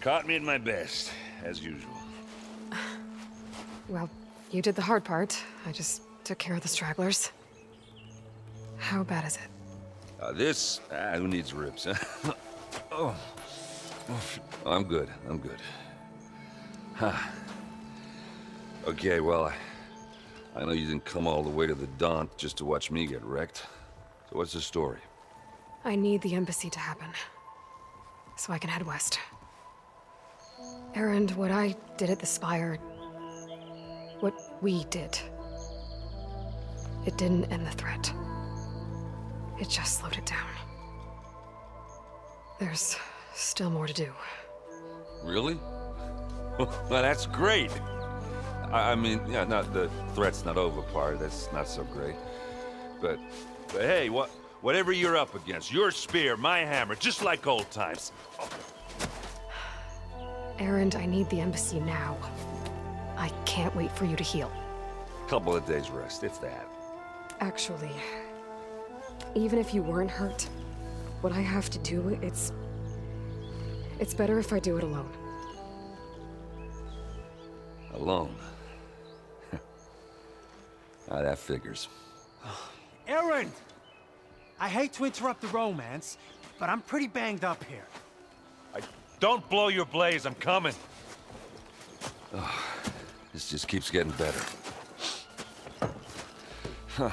Caught me at my best, as usual. Well, you did the hard part. I just took care of the stragglers. How bad is it? Who needs ribs, huh? Oh. I'm good, I'm good. Huh. Okay, well, I know you didn't come all the way to the Daunt just to watch me get wrecked. So what's the story? I need the embassy to happen, so I can head west. Erend, what I did at the Spire, what we did, it didn't end the threat. It just slowed it down. There's still more to do. Really? Well, that's great. I mean, yeah, not the threat's not over part, that's not so great. But hey, whatever you're up against, your spear, my hammer, just like old times. Oh. Erend, I need the embassy now. I can't wait for you to heal. Couple of days rest, if that. Actually, even if you weren't hurt, what I have to do, it's better if I do it alone. Alone? That figures. Erend! I hate to interrupt the romance, but I'm pretty banged up here. Don't blow your blaze, I'm coming. Oh, this just keeps getting better. Huh.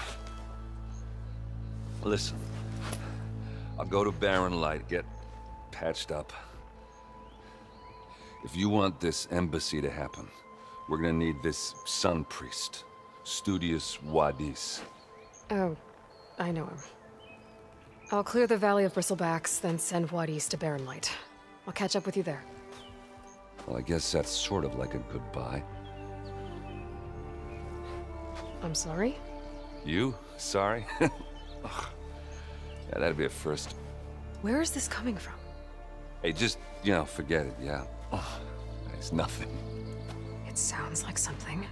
Listen, I'll go to Barren Light, get patched up. If you want this embassy to happen, we're gonna need this Sun Priest, Studious Wadis. Oh, I know him. I'll clear the Valley of Bristlebacks, then send Wadis to Barren Light. I'll catch up with you there. Well, I guess that's sort of like a goodbye. I'm sorry? You? Sorry? Ugh. Yeah, that'd be a first. Where is this coming from? Hey, just, forget it, yeah. Ugh. It's nothing. It sounds like something.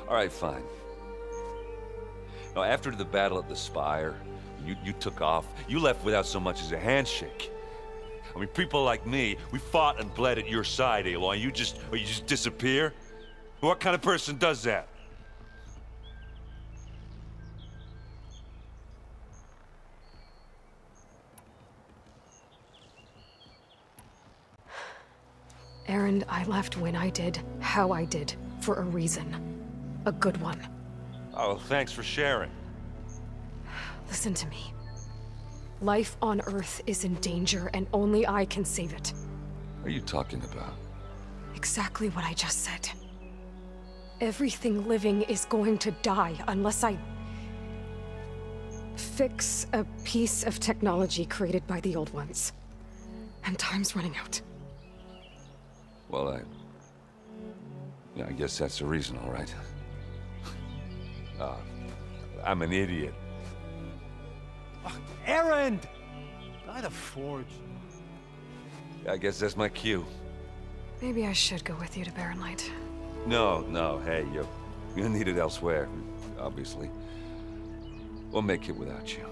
All right, fine. Now, after the battle at the Spire, you took off. You left without so much as a handshake. I mean, people like me, we fought and bled at your side, Aloy. You just disappear? What kind of person does that? Erend, I left when I did, how I did, for a reason. A good one. Oh, thanks for sharing. Listen to me. Life on Earth is in danger, and only I can save it. What are you talking about? Exactly what I just said. Everything living is going to die unless I fix a piece of technology created by the old ones. And time's running out. Well, I guess that's the reason, all right. I'm an idiot. Erend! By the Forge. I guess that's my cue. Maybe I should go with you to Barren Light. No, hey, you're needed elsewhere, obviously. We'll make it without you.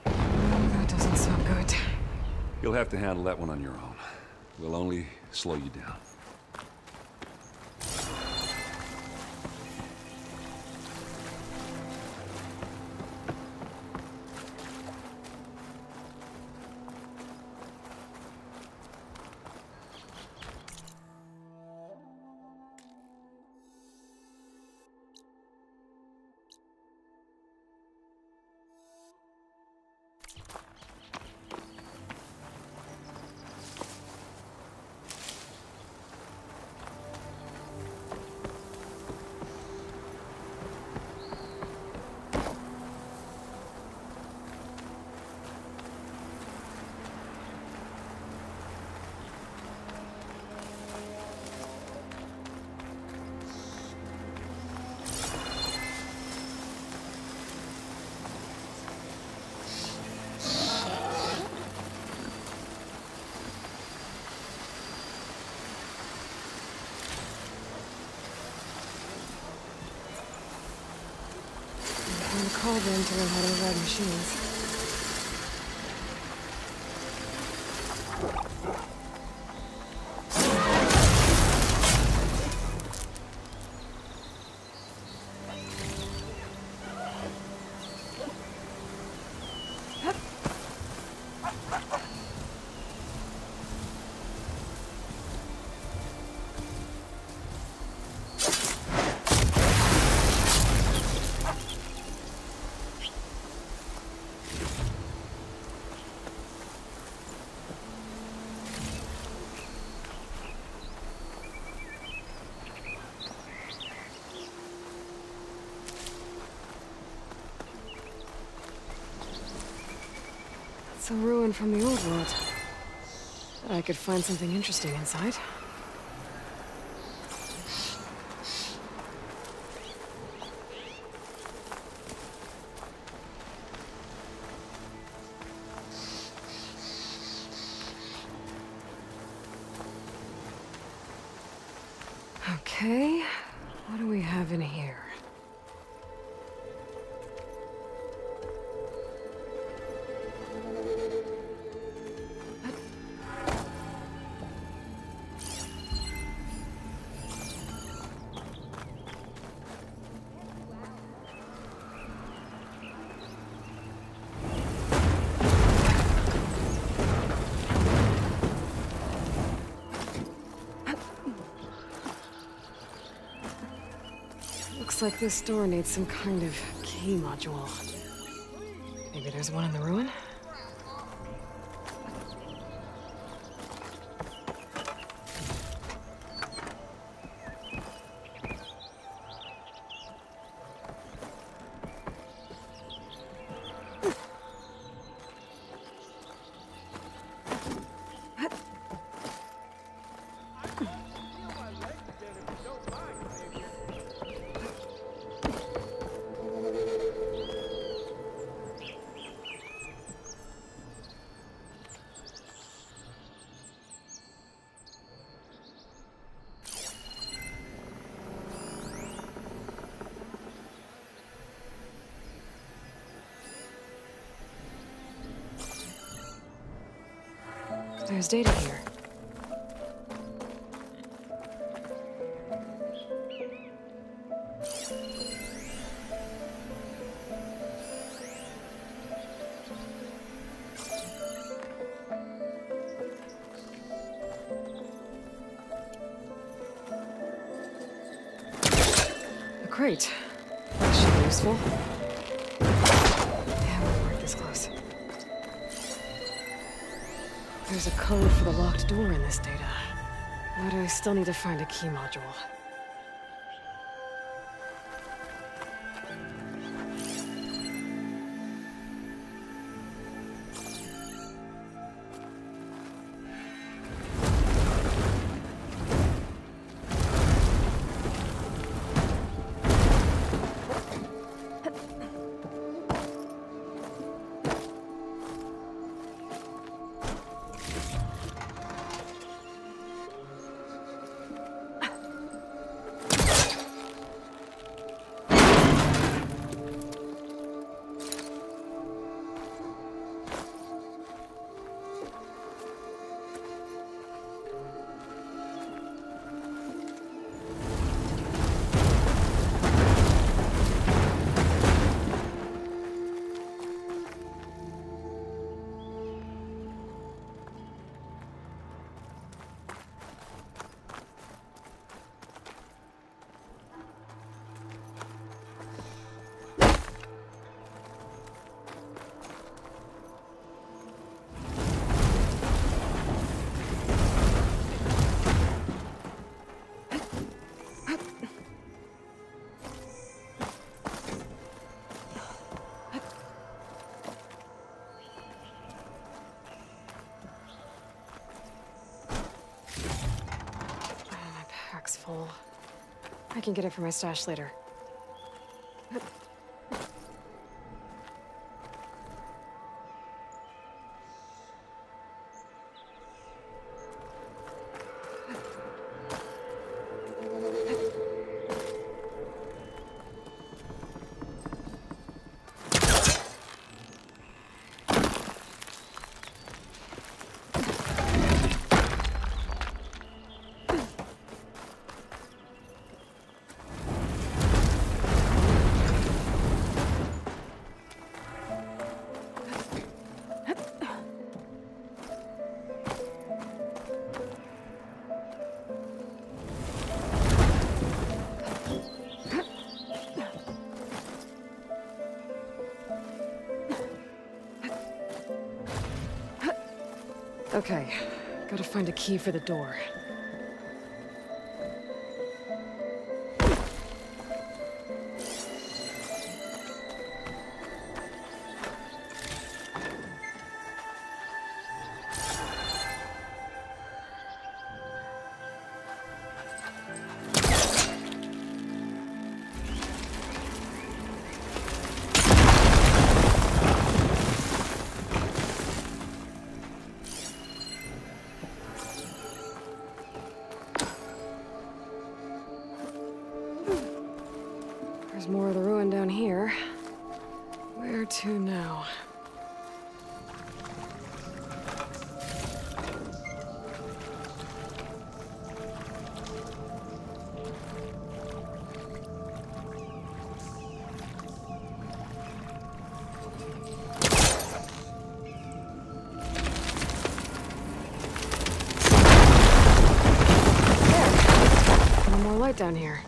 That doesn't sound good. You'll have to handle that one on your own. We'll only slow you down. a call then to learn how to ride machines. It's a ruin from the old world. I could find something interesting inside. Okay, what do we have in here? Looks like this door needs some kind of key module. Maybe there's one in the ruin? There's data here. A crate. That should be useful. Yeah, we weren't this close. There's a code for the locked door in this data. But I still need to find a key module. Full. I can get it from my stash later. Okay, gotta find a key for the door. There's more of the ruin down here. Where to now? There! No more light down here.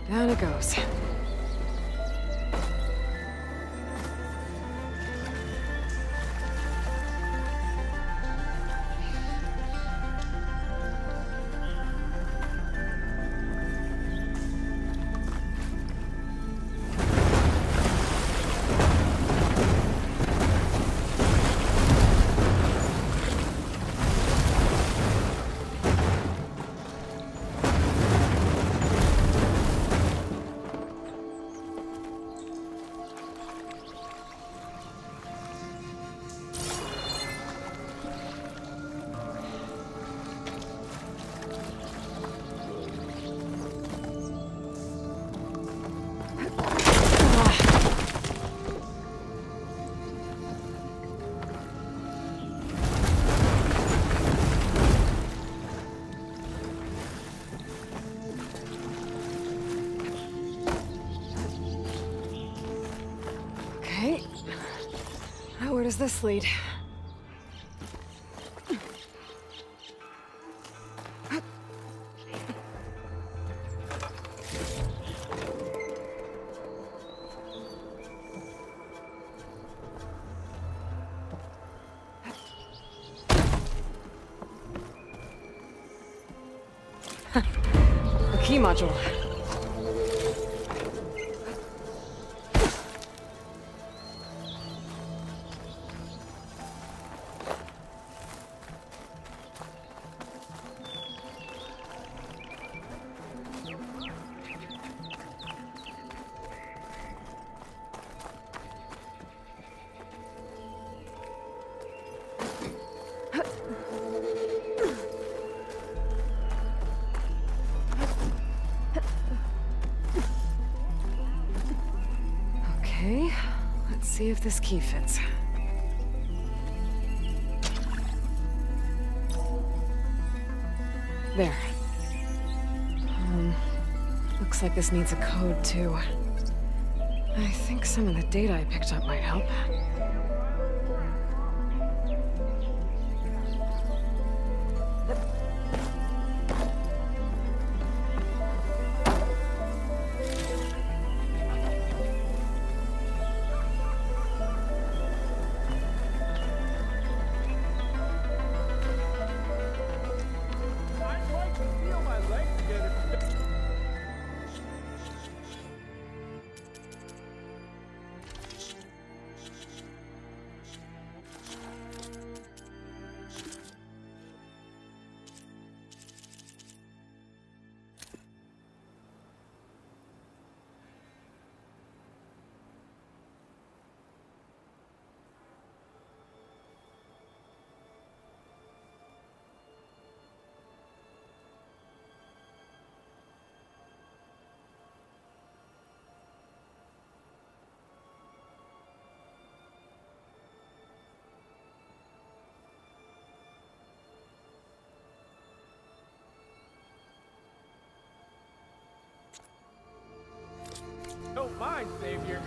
Down it goes. Okay. Now where does this lead? A key module. Okay, let's see if this key fits. There. Looks like this needs a code, too. I think some of the data I picked up might help. Don't mind, Savior.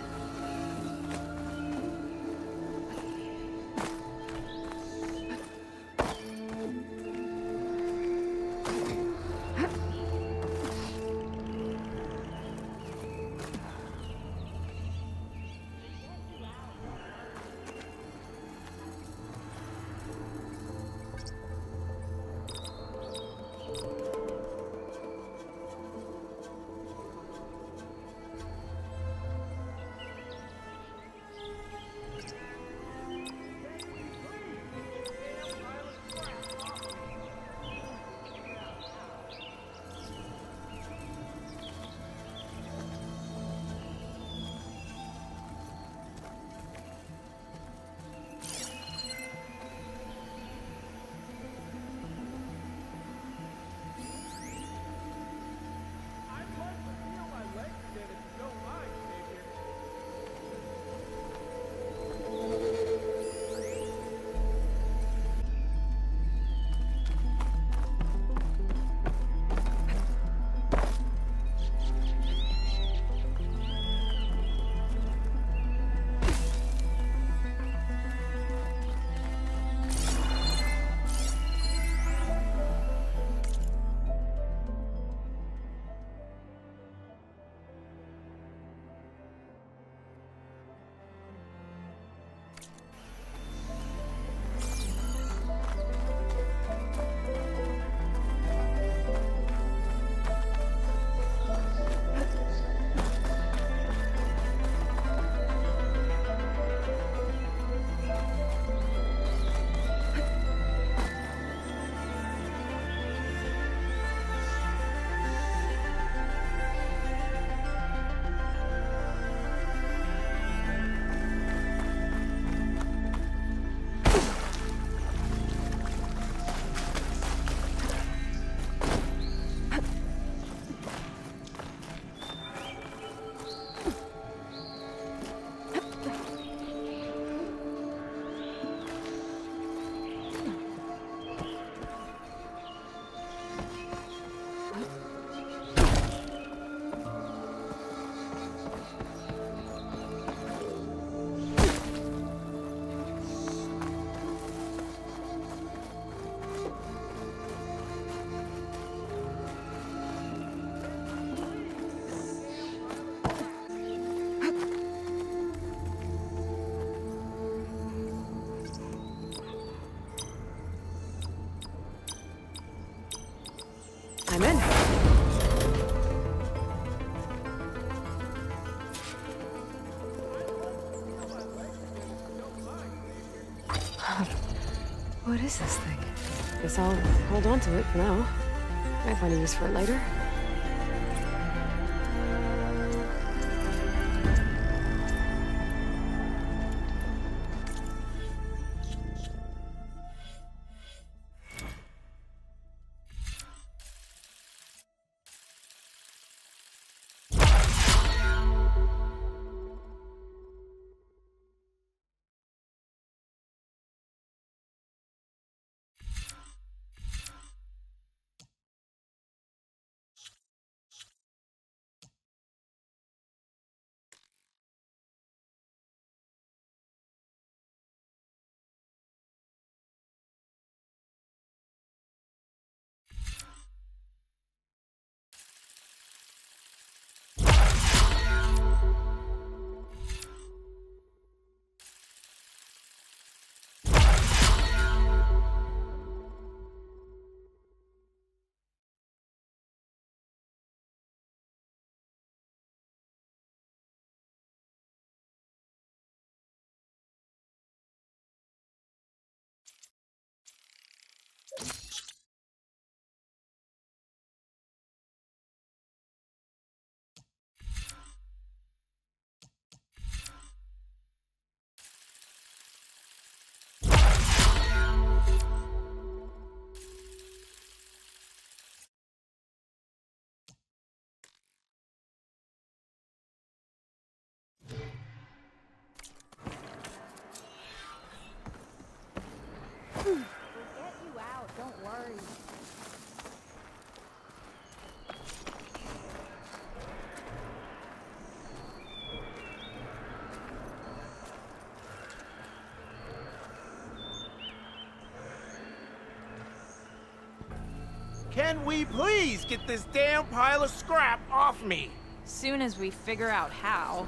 I'm in. What is this thing? Guess I'll hold on to it for now. Might find a use for it later. Can we please get this damn pile of scrap off me? Soon as we figure out how.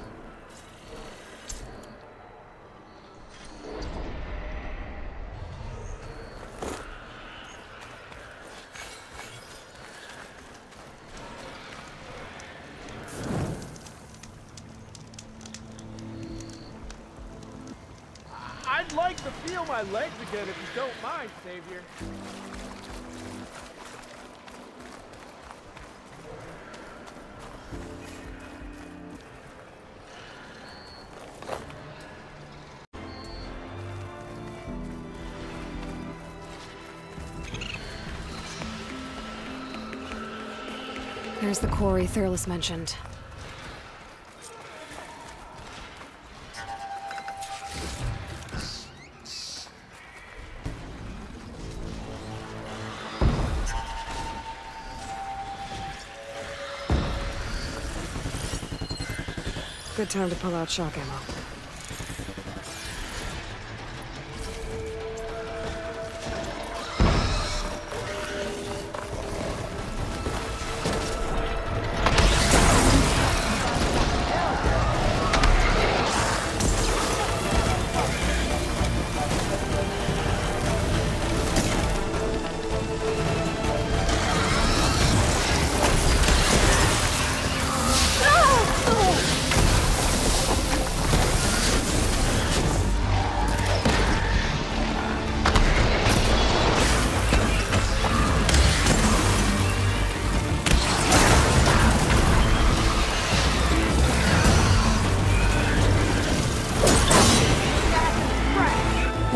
I'd like to feel my legs again if you don't mind, Savior. There's the quarry Thurles mentioned. Good time to pull out shock ammo.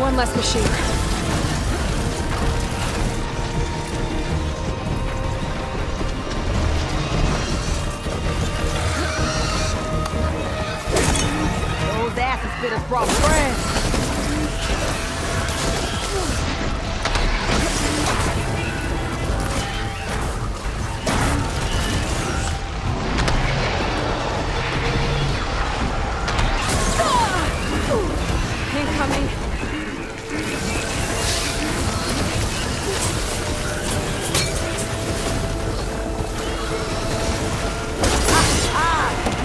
One less machine. Those asses bit us brought friends. Incoming.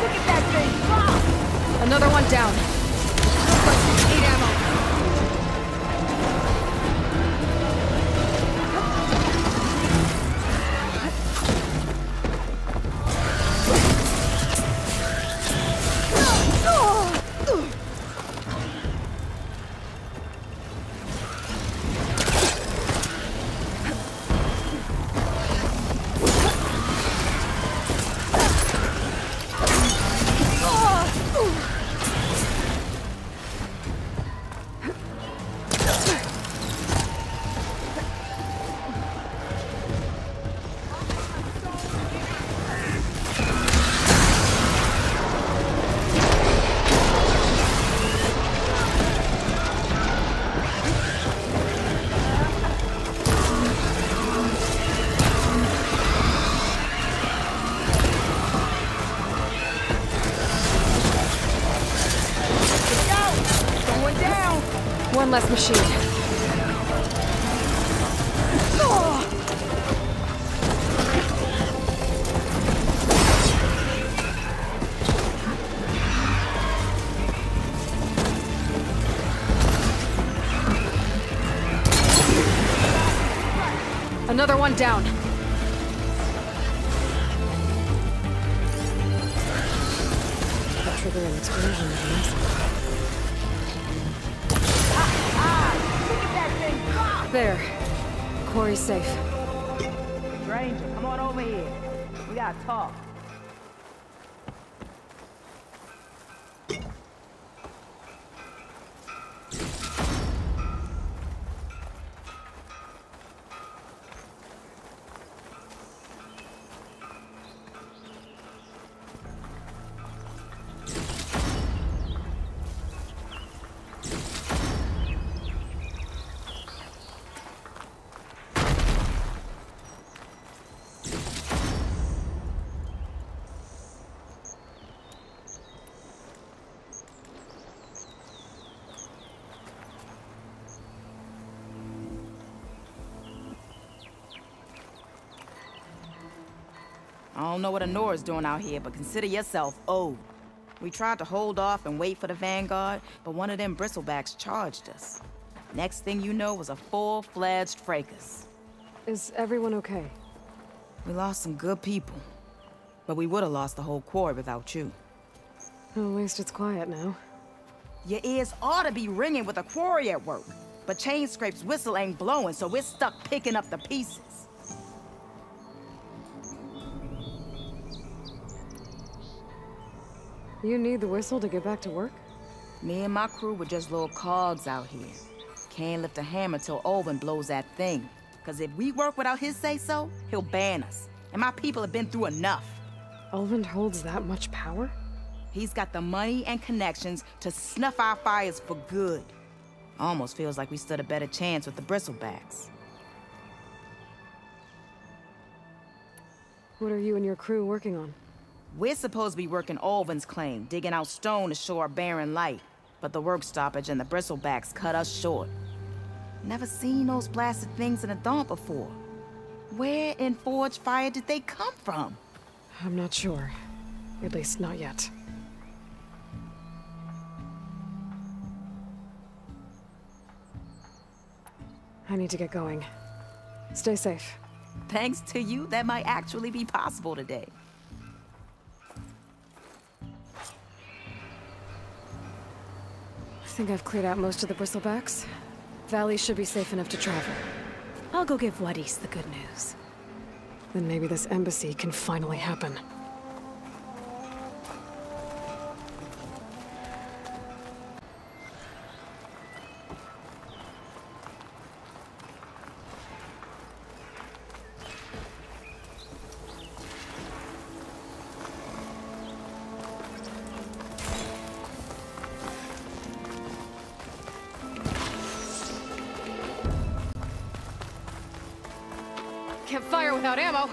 Look at that thing! Ah! Another one down. Need ammo. One less machine. Another one down. Could trigger an explosion if necessary. There. Quarry's safe. Stranger, come on over here. We gotta talk. I don't know what Honora's doing out here, but consider yourself owed. We tried to hold off and wait for the Vanguard, but one of them bristlebacks charged us. Next thing you know was a full-fledged fracas. Is everyone okay? We lost some good people, but we would have lost the whole quarry without you. Well, at least it's quiet now. Your ears ought to be ringing with a quarry at work, but Chain Scrape's whistle ain't blowing, so we're stuck picking up the pieces. You need the whistle to get back to work? Me and my crew were just little cogs out here. Can't lift a hammer till Olvin blows that thing. Cause if we work without his say-so, he'll ban us. And my people have been through enough. Olvin holds that much power? He's got the money and connections to snuff our fires for good. Almost feels like we stood a better chance with the Bristlebacks. What are you and your crew working on? We're supposed to be working Olvin's claim, digging out stone to show our barren light. But the work stoppage and the Bristlebacks cut us short. Never seen those blasted things in the dawn before. Where in Forge Fire did they come from? I'm not sure. At least not yet. I need to get going. Stay safe. Thanks to you, that might actually be possible today. I think I've cleared out most of the Bristlebacks. Valley should be safe enough to travel. I'll go give Wadis the good news. Then maybe this embassy can finally happen. Can't fire without ammo.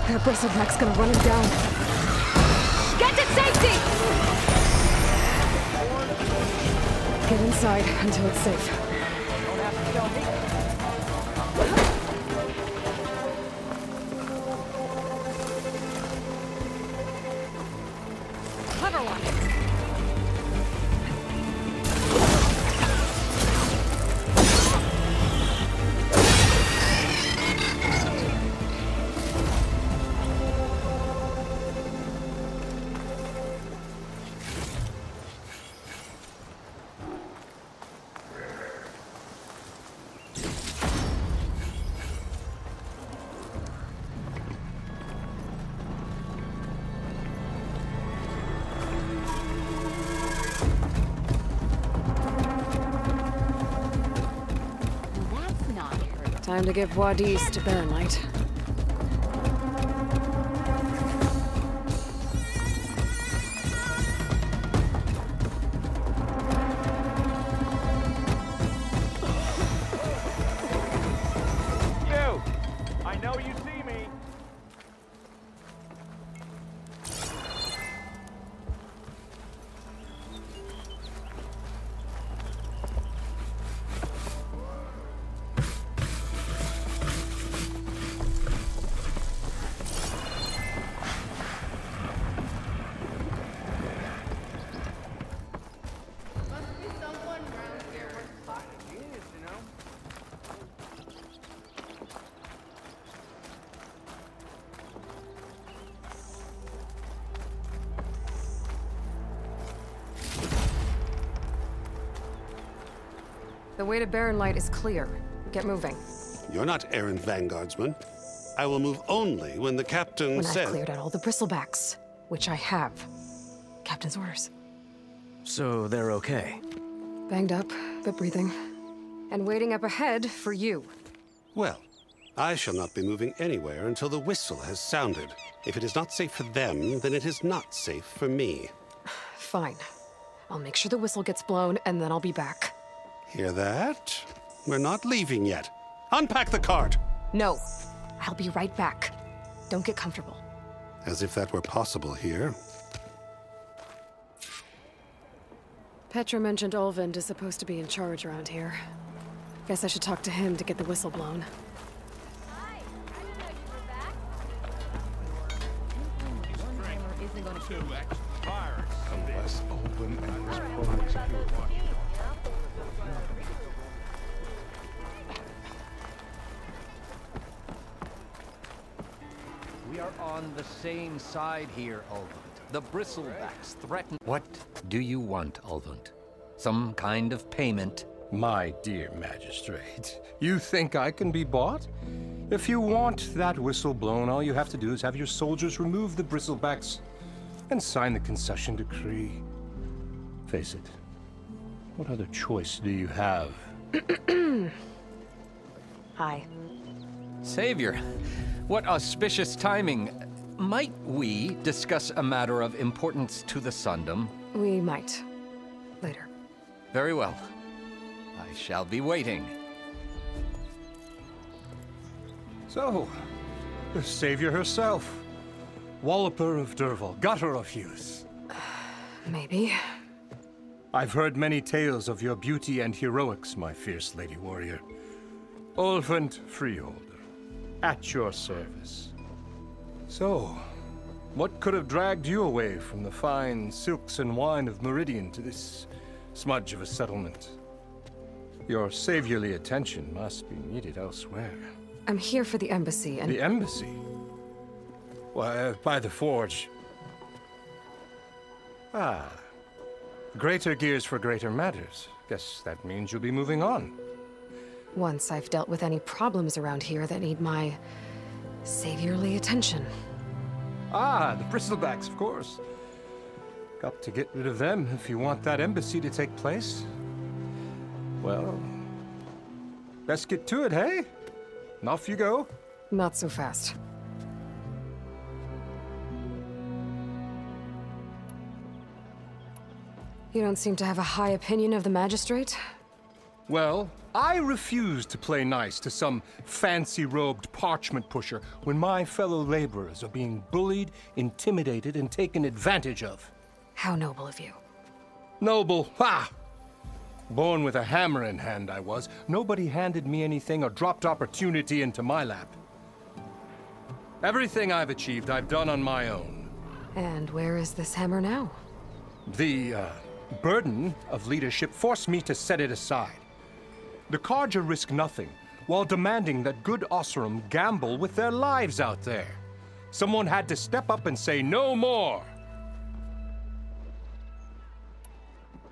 That Bristleback's gonna run him down. Get to safety! Get inside until it's safe. Don't have to tell me. Clever one. Time to give Wadis to Baronite. You! I know you see me. The way to Barren Light is clear. Get moving. You're not errant vanguardsman. I will move only when the captain When says... I've cleared out all the bristlebacks, which I have. Captain's orders. So they're okay? Banged up, but breathing. And waiting up ahead for you. Well, I shall not be moving anywhere until the whistle has sounded. If it is not safe for them, then it is not safe for me. Fine. I'll make sure the whistle gets blown, and then I'll be back. Hear that? We're not leaving yet. Unpack the cart! No. I'll be right back. Don't get comfortable. As if that were possible here. Petra mentioned Olvind is supposed to be in charge around here. Guess I should talk to him to get the whistle blown. Hi, I didn't know you were back. Unless Olvin and his opponents appear. We are on the same side here, Ulvund. The Bristlebacks threaten... What do you want, Ulvund? Some kind of payment? My dear magistrate, you think I can be bought? If you want that whistle blown, all you have to do is have your soldiers remove the Bristlebacks and sign the concession decree. Face it, what other choice do you have? Hi. Savior, what auspicious timing. Might we discuss a matter of importance to the Sundom? We might. Later. Very well. I shall be waiting. So, the savior herself. Walloper of Derval, gutter of youth. Maybe. I've heard many tales of your beauty and heroics, my fierce lady warrior. Olvund Freeholder, at your service. So, what could have dragged you away from the fine silks and wine of Meridian to this smudge of a settlement? Your saviorly attention must be needed elsewhere. I'm here for the embassy and... The embassy? Why, by the forge. Ah. Greater gears for greater matters. Guess that means you'll be moving on. Once I've dealt with any problems around here that need my... saviorly attention. Ah, the Bristlebacks, of course. Got to get rid of them if you want that embassy to take place. Well, let's get to it, hey? And off you go. Not so fast. You don't seem to have a high opinion of the magistrate? Well, I refuse to play nice to some fancy-robed parchment pusher when my fellow laborers are being bullied, intimidated, and taken advantage of. How noble of you. Noble? Ha! Born with a hammer in hand, I was. Nobody handed me anything or dropped opportunity into my lap. Everything I've achieved, I've done on my own. And where is this hammer now? The, burden of leadership forced me to set it aside. The Carja risk nothing, while demanding that good Osseram gamble with their lives out there. Someone had to step up and say no more.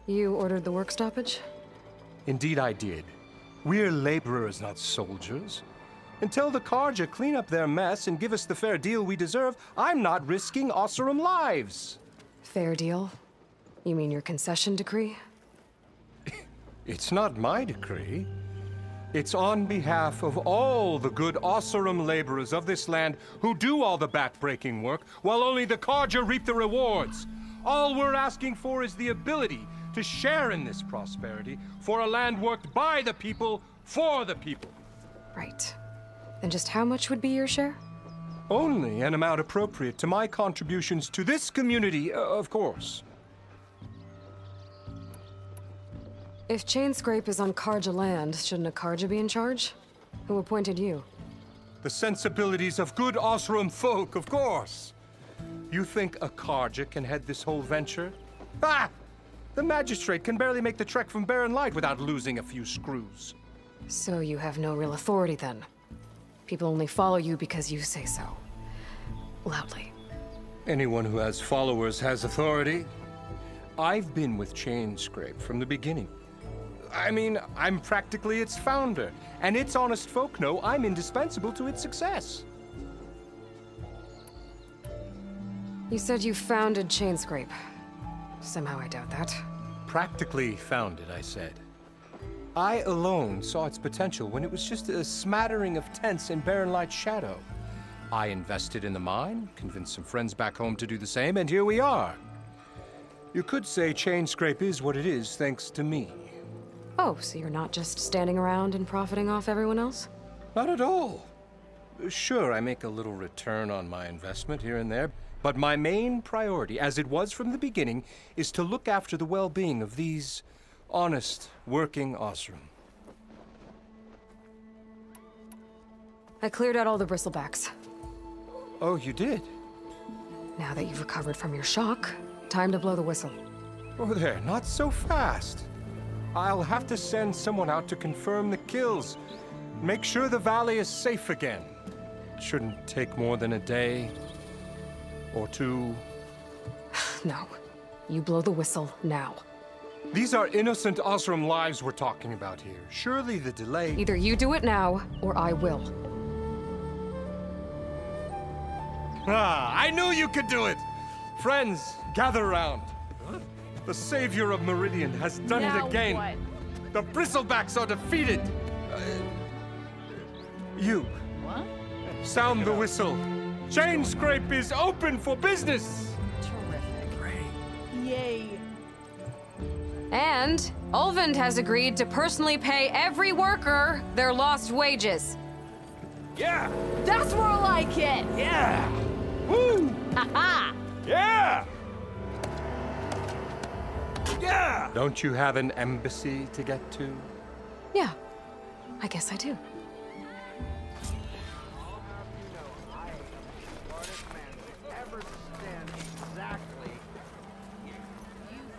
You ordered the work stoppage? Indeed I did. We're laborers, not soldiers. Until the Carja clean up their mess and give us the fair deal we deserve, I'm not risking Osseram lives. Fair deal? You mean your concession decree? It's not my decree. It's on behalf of all the good Osseram laborers of this land who do all the back-breaking work, while only the Carja reap the rewards. All we're asking for is the ability to share in this prosperity for a land worked by the people, for the people. Right. And just how much would be your share? Only an amount appropriate to my contributions to this community, of course. If Chainscrape is on Carja land, shouldn't a Carja be in charge? Who appointed you? The sensibilities of good Osseram folk, of course. You think a Carja can head this whole venture? Ah! The magistrate can barely make the trek from Barren Light without losing a few screws. So you have no real authority then? People only follow you because you say so. Loudly. Anyone who has followers has authority. I've been with Chainscrape from the beginning. I mean, I'm practically its founder, and its honest folk know I'm indispensable to its success. You said you founded Chainscrape. Somehow I doubt that. Practically founded, I said. I alone saw its potential when it was just a smattering of tents in Barren Light's shadow. I invested in the mine, convinced some friends back home to do the same, and here we are. You could say Chainscrape is what it is thanks to me. Oh, so you're not just standing around and profiting off everyone else? Not at all. Sure, I make a little return on my investment here and there, but my main priority, as it was from the beginning, is to look after the well-being of these honest, working Osram. I cleared out all the bristlebacks. Oh, you did? Now that you've recovered from your shock, time to blow the whistle. Oh there, not so fast. I'll have to send someone out to confirm the kills. Make sure the valley is safe again. It shouldn't take more than a day or two. No. You blow the whistle now. These are innocent Osram lives we're talking about here. Surely the delay... Either you do it now, or I will. Ah, I knew you could do it! Friends, gather around. The savior of Meridian has done it again. What? The bristlebacks are defeated. You. What? Sound the whistle. Chainscrape is open for business. Terrific. Great. Yay. And Ulvund has agreed to personally pay every worker their lost wages. Yeah! That's more like it! Yeah! Woo! Ha-ha! Yeah! Yeah! Don't you have an embassy to get to? Yeah, I guess I do. You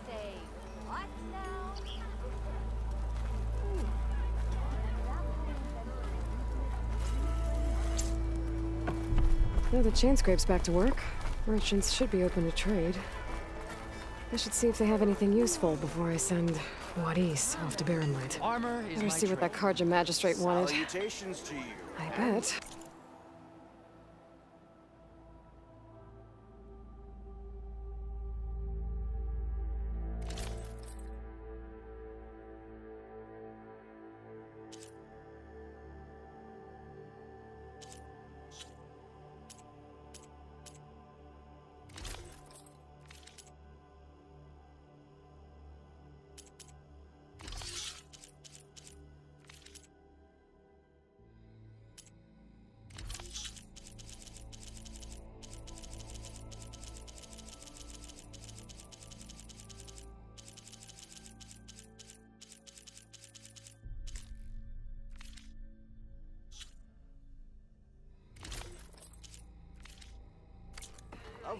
say what now? Now the Chainscrape's back to work. Merchants should be open to trade. I should see if they have anything useful before I send Wadis off to Barrenlight. Armor is Better my see what that trade. Karja magistrate wanted. Salutations to you. I bet.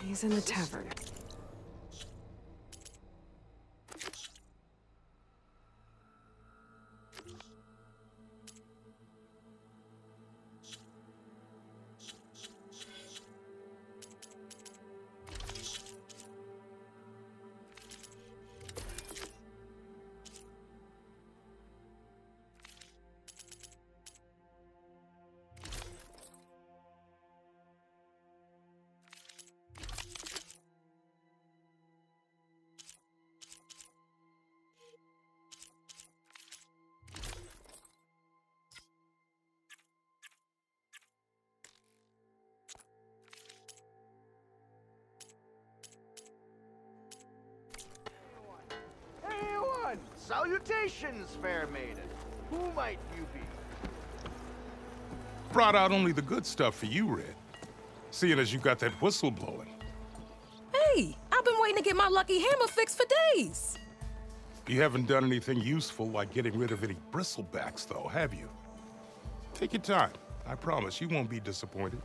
He's in the tavern. Anyone? Salutations, fair maiden. Who might you be? Brought out only the good stuff for you, Red. Seeing as you got that whistle blowing. Hey, I've been waiting to get my lucky hammer fixed for days. You haven't done anything useful like getting rid of any bristlebacks, though, have you? Take your time. I promise you won't be disappointed.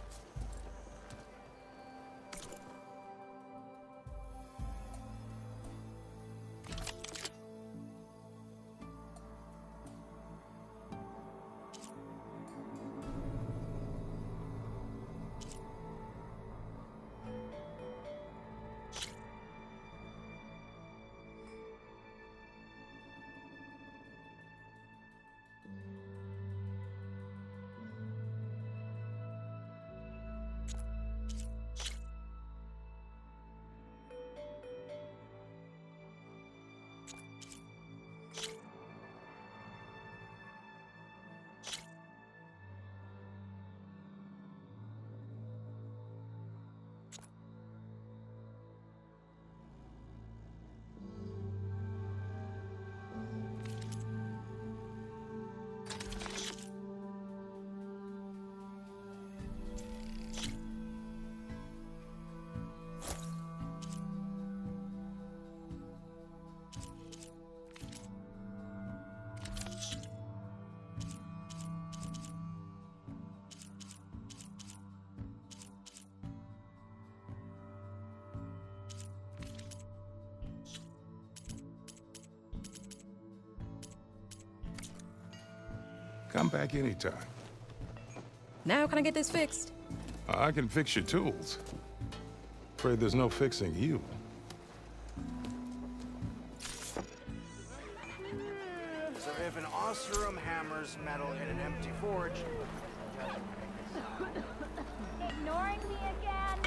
Come back anytime. Now can I get this fixed? I can fix your tools. Afraid there's no fixing you. So if an Osserum hammers metal in an empty forge... Ignoring me again?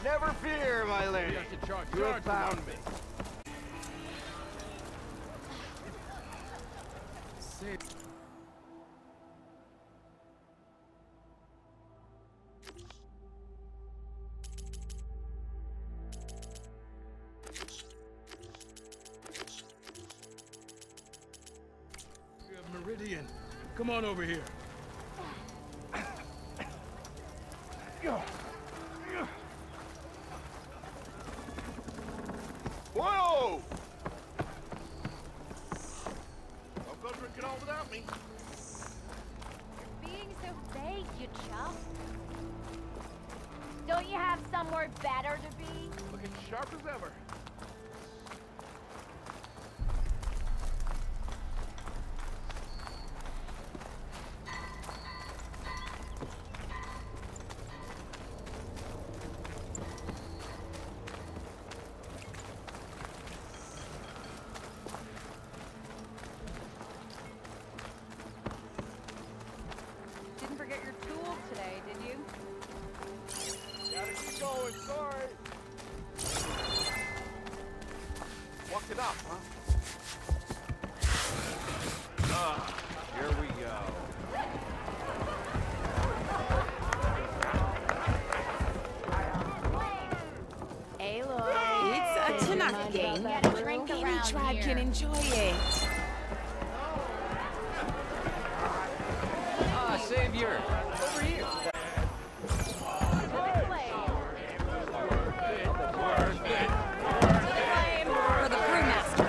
Never fear, my lady. You have found me. Meridian, come on over here. Whoa! Don't go drinking all without me. Being so vague, you chump. Don't you have somewhere better to be? Looking sharp as ever. Didn't forget your tools today, did you? Gotta keep going, sorry. Walked it up, huh? Here we go. Aloy, it's a enough game. Drink Any around tribe here. can enjoy it. Ah, Savior! Over here! For the brewmaster.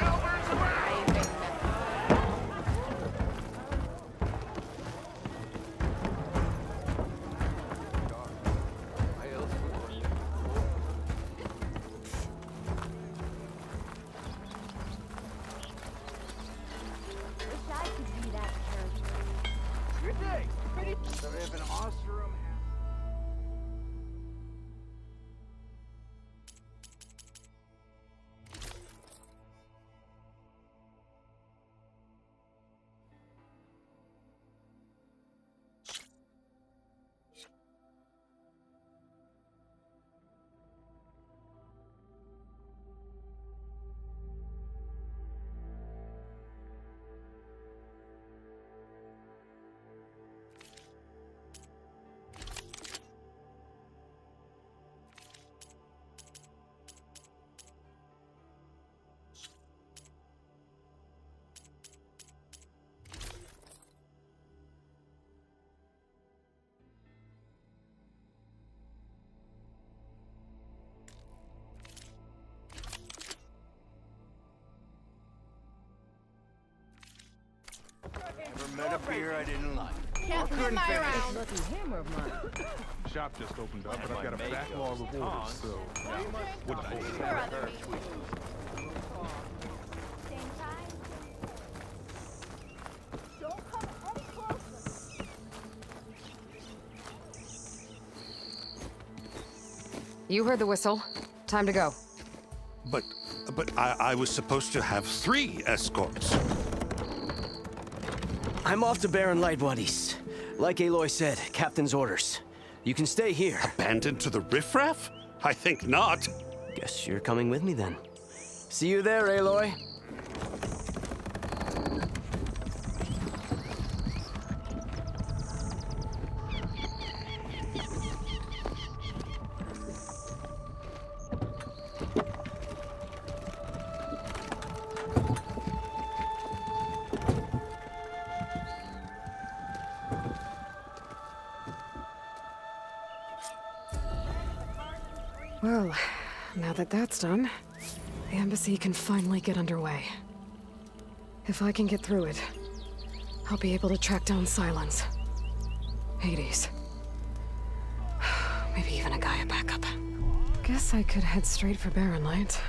Wish I could be that character. Good day. So if an Osserum Never met a beer I didn't like. Can't Or couldn't my finish. round. Lucky hammer of mine. Shop just opened up, but I've got a backlog of orders, so what the Your other meeting. Same time? Don't come any closer. You heard the whistle. Time to go. But I was supposed to have 3 escorts. I'm off to Baron Lightwaddies. Like Aloy said, Captain's orders. You can stay here. Abandoned to the riffraff? I think not. Guess you're coming with me then. See you there, Aloy. Well, now that that's done, the embassy can finally get underway. If I can get through it, I'll be able to track down Silence. Hades. Maybe even a Gaia backup. Guess I could head straight for Barren Light.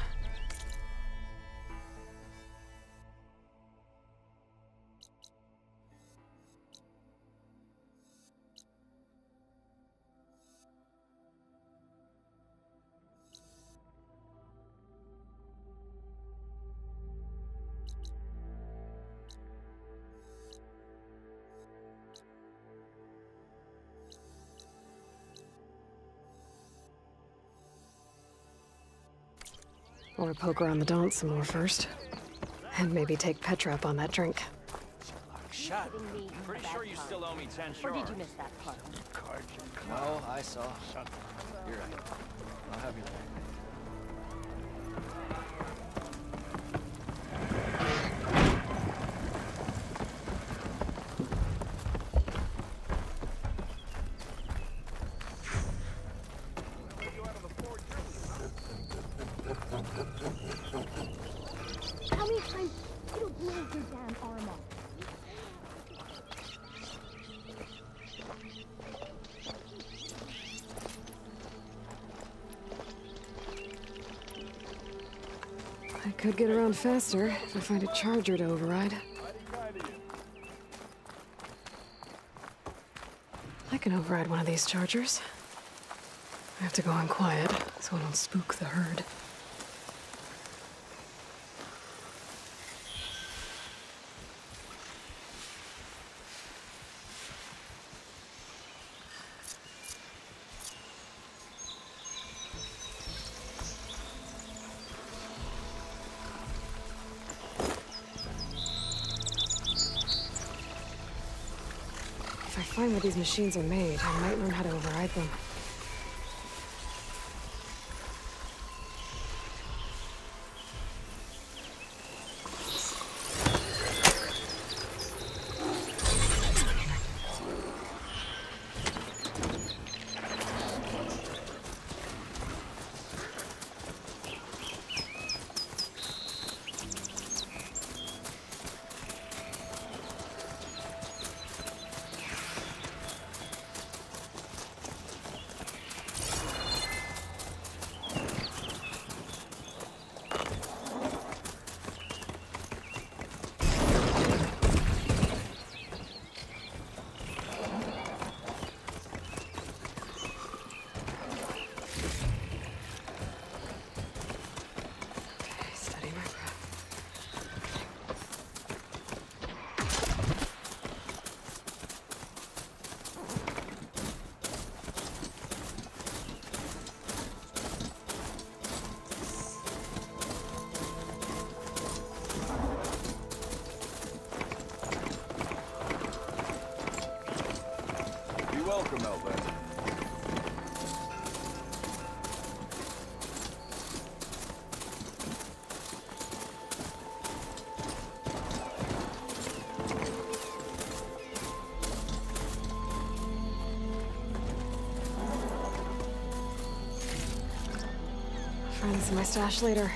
Or poke around the Daunt some more first. And maybe take Petra up on that drink. Shut. Pretty sure you still owe me 10 short. Or did you miss that part? No, I saw. Shut. You're right. I'll have you back. How many times it'll blow your damn arm off? I could get around faster if I find a charger to override. I can override one of these chargers. I have to go in quiet so I don't spook the herd. If I find where these machines are made, I might learn how to override them. Welcome, Elvin. I'll find this in my stash later.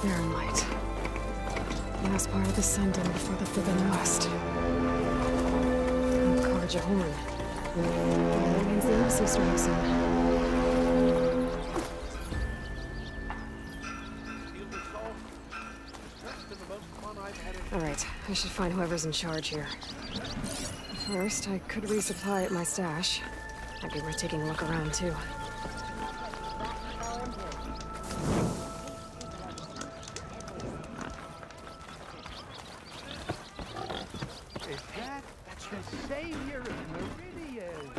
Barren Light. Last part of the Sundom before the Forbidden West. Karja Horn. That means the embassy strikes soon. Alright, I should find whoever's in charge here. First, I could resupply at my stash. Might be worth taking a look around, too. That's the savior of Meridian.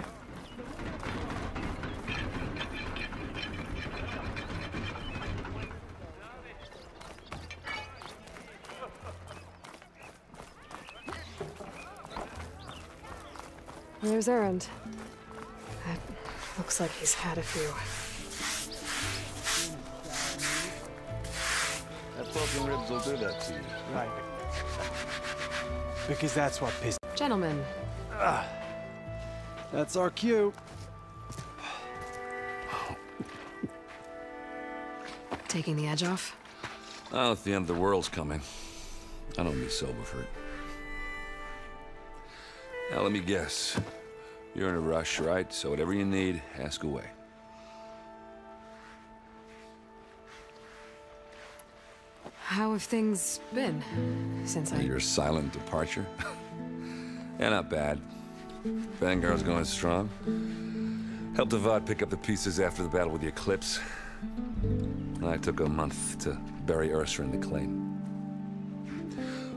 There's Erend. That looks like he's had a few. That broken ribs will do that to you. Right. Because that's what pissed. Gentlemen. That's our cue. Taking the edge off? Oh, if the end of the world's coming, I don't be sober for it. Now, let me guess. You're in a rush, right? So whatever you need, ask away. How have things been since Your silent departure? Yeah, not bad. Vanguard's going strong. Helped Avad pick up the pieces after the battle with the Eclipse. I took a month to bury Ursa in the claim.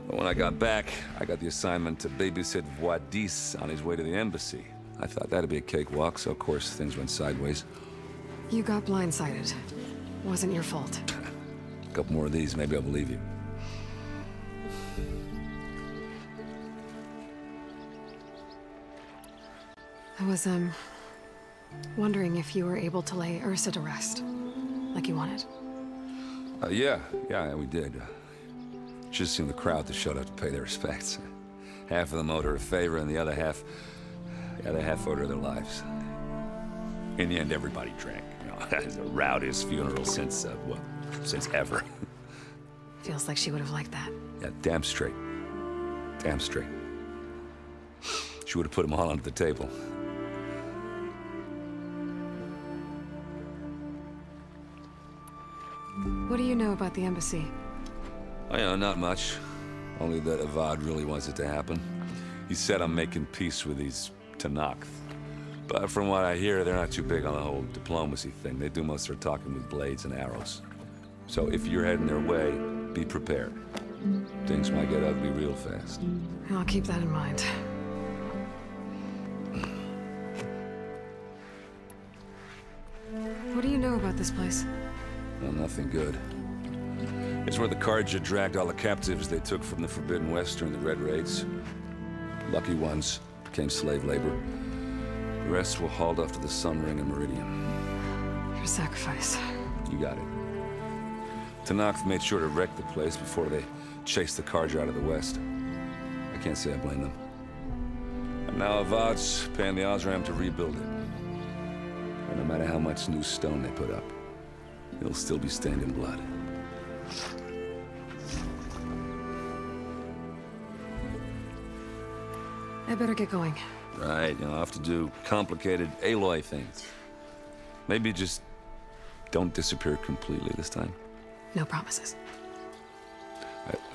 But when I got back, I got the assignment to babysit Wadis on his way to the embassy. I thought that'd be a cakewalk, so of course things went sideways. You got blindsided. Wasn't your fault. A couple more of these, maybe I'll believe you. I was, wondering if you were able to lay Ursa to rest, like you wanted. Yeah, we did. Just seemed the crowd that showed up to pay their respects. Half of them owed her a favor, and the other half owed her their lives. In the end, everybody drank. You know, it was the rowdiest funeral since ever. Feels like she would have liked that. Yeah, damn straight. Damn straight. She would have put them all under the table. What do you know about the embassy? Oh, yeah, not much. Only that Avad really wants it to happen. He said I'm making peace with these Tenakth. But from what I hear, they're not too big on the whole diplomacy thing. They do most of their talking with blades and arrows. So if you're heading their way, be prepared. Things might get ugly real fast. I'll keep that in mind. What do you know about this place? Well, nothing good. It's where the Carja dragged all the captives they took from the Forbidden West during the Red Raids. Lucky ones became slave labor. The rest were hauled off to the Sun Ring and Meridian. Your sacrifice. You got it. Tenakth made sure to wreck the place before they chased the Carja out of the West. I can't say I blame them. And now Avad's paying the Osram to rebuild it. And no matter how much new stone they put up, it'll still be stained in blood. I better get going. Right, I'll have to do complicated Aloy things. Maybe just don't disappear completely this time. No promises.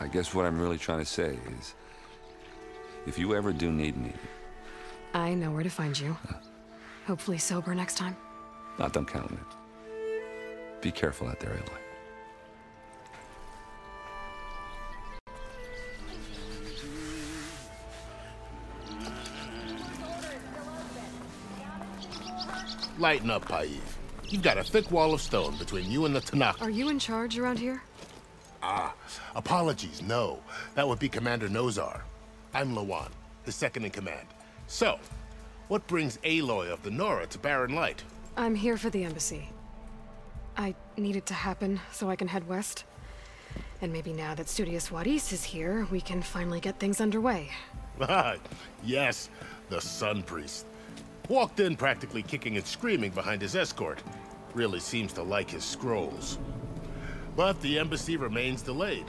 I guess what I'm really trying to say is, if you ever do need me... I know where to find you. Hopefully sober next time. Don't count on it. Be careful out there, Aloy. Lighten up, Paiv. You've got a thick wall of stone between you and the Tenakth. Are you in charge around here? Apologies, no. That would be Commander Nozar. I'm Lawan, his second in command. So, what brings Aloy of the Nora to Barren Light? I'm here for the embassy. I need it to happen so I can head west. And maybe now that Studious Wadis is here, we can finally get things underway. Yes, the Sun Priest. Walked in practically kicking and screaming behind his escort. Really seems to like his scrolls. But the embassy remains delayed.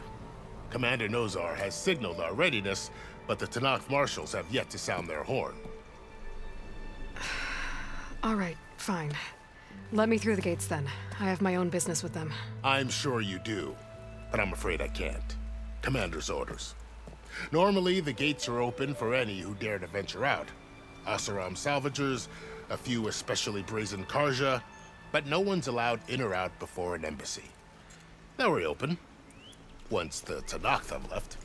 Commander Nozar has signaled our readiness, but the Tenakth marshals have yet to sound their horn. All right, fine. Let me through the gates then. I have my own business with them. I'm sure you do, but I'm afraid I can't. Commander's orders. Normally, the gates are open for any who dare to venture out. Oseram salvagers, a few especially brazen Carja, but no one's allowed in or out before an embassy. They'll reopen, once the Tenakth have left.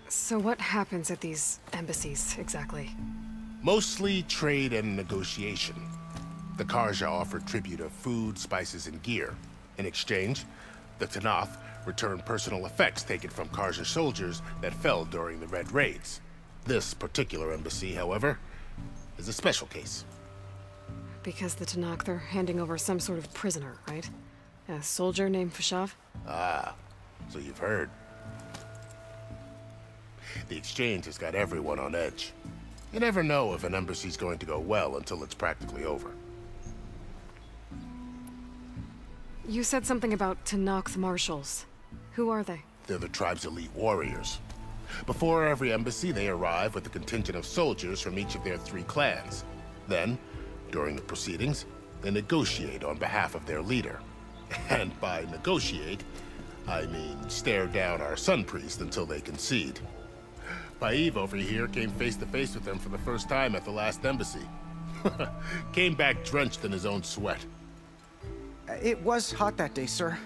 So what happens at these embassies, exactly? Mostly trade and negotiation. The Carja offer tribute of food, spices, and gear. In exchange, the Tanath returned personal effects taken from Kharja soldiers that fell during the Red Raids. This particular embassy, however, is a special case. Because the Tanakh, they're handing over some sort of prisoner, right? A soldier named Fashav? Ah, so you've heard. The exchange has got everyone on edge. You never know if an embassy's going to go well until it's practically over. You said something about Tanakh marshals. Who are they? They're the tribe's elite warriors. Before every embassy, they arrive with a contingent of soldiers from each of their 3 clans. Then, during the proceedings, they negotiate on behalf of their leader. And by negotiate, I mean stare down our sun priest until they concede. Paev over here came face to face with them for the first time at the last embassy. Came back drenched in his own sweat. It was hot that day, sir.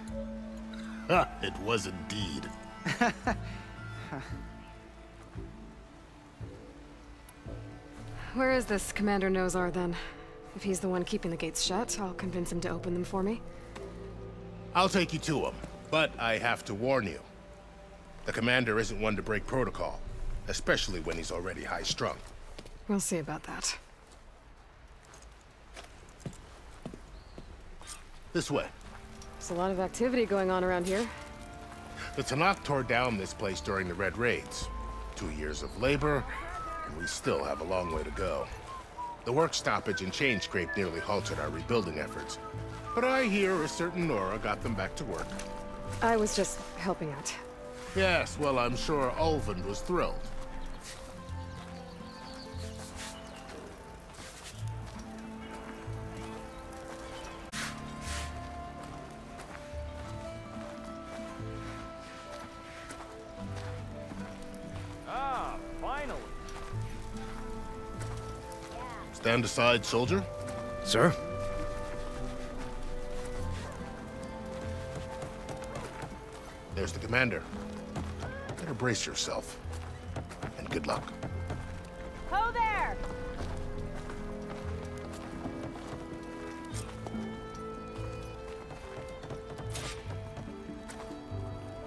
It was indeed. Where is this Commander Nozar, then? If he's the one keeping the gates shut, I'll convince him to open them for me. I'll take you to him, but I have to warn you. The commander isn't one to break protocol, especially when he's already high-strung. We'll see about that. This way. There's a lot of activity going on around here. The Tanakh tore down this place during the Red Raids. 2 years of labor, and we still have a long way to go. The work stoppage and chain scrape nearly halted our rebuilding efforts. But I hear a certain Nora got them back to work. I was just helping out. Yes, well, I'm sure Ulvund was thrilled. Ah, finally. Stand aside, soldier. Sir? There's the commander. Better brace yourself. And good luck. Ho there!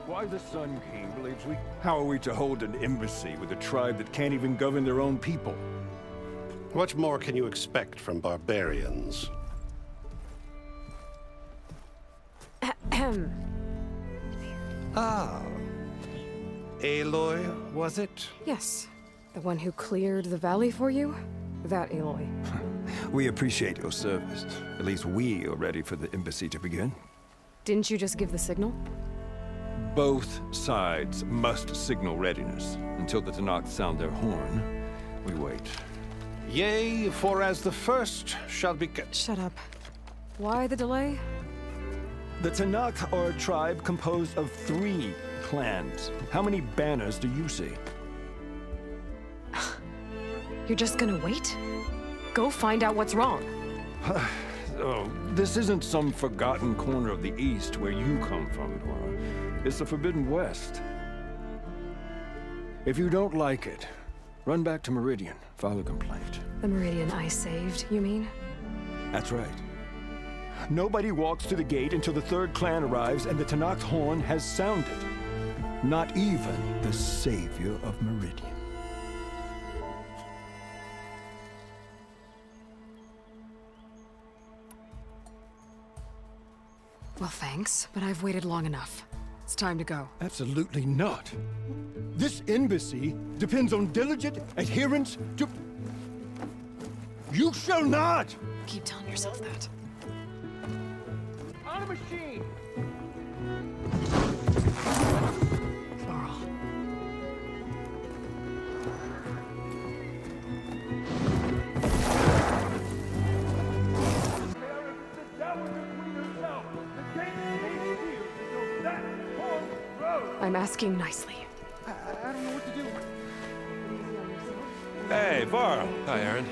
Why the Sun King believes we... How are we to hold an embassy with a tribe that can't even govern their own people? What more can you expect from barbarians? Ah. Aloy, was it? Yes. The one who cleared the valley for you? That Aloy. We appreciate your service. At least we are ready for the embassy to begin. Didn't you just give the signal? Both sides must signal readiness. Until the Tanakh sound their horn, we wait. Yea, for as the first shall be... Shut up. Why the delay? The Tanakh are a tribe composed of 3 clans. How many banners do you see? You're just gonna wait? Go find out what's wrong. Oh, this isn't some forgotten corner of the East where you come from, Dora. It's the Forbidden West. If you don't like it, run back to Meridian, file a complaint. The Meridian I saved, you mean? That's right. Nobody walks to the gate until the 3rd clan arrives and the Tanakh's horn has sounded. Not even the savior of Meridian. Well, thanks, but I've waited long enough. It's time to go. Absolutely not. This embassy depends on diligent adherence to... You shall not! Keep telling yourself that. On a machine! Laurel. I'm asking nicely. I don't know what to do. Hey, Varl. Hi, Aaron.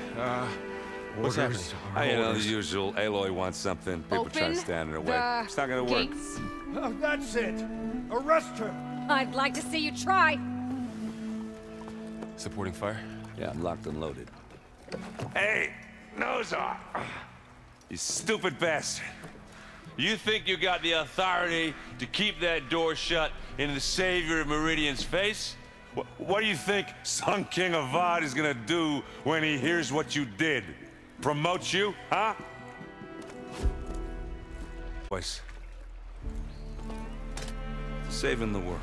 What's happening? You know, the usual. Aloy wants something. People trying to stand in her way. It's not gonna work. Oh, that's it. Arrest her. I'd like to see you try. Supporting fire? Yeah, I'm locked and loaded. Hey, Nozar! You stupid bastard. You think you got the authority to keep that door shut in the Savior of Meridian's face? What do you think Sun King Avad is gonna do when he hears what you did? Promote you, huh? Boys. Saving the world.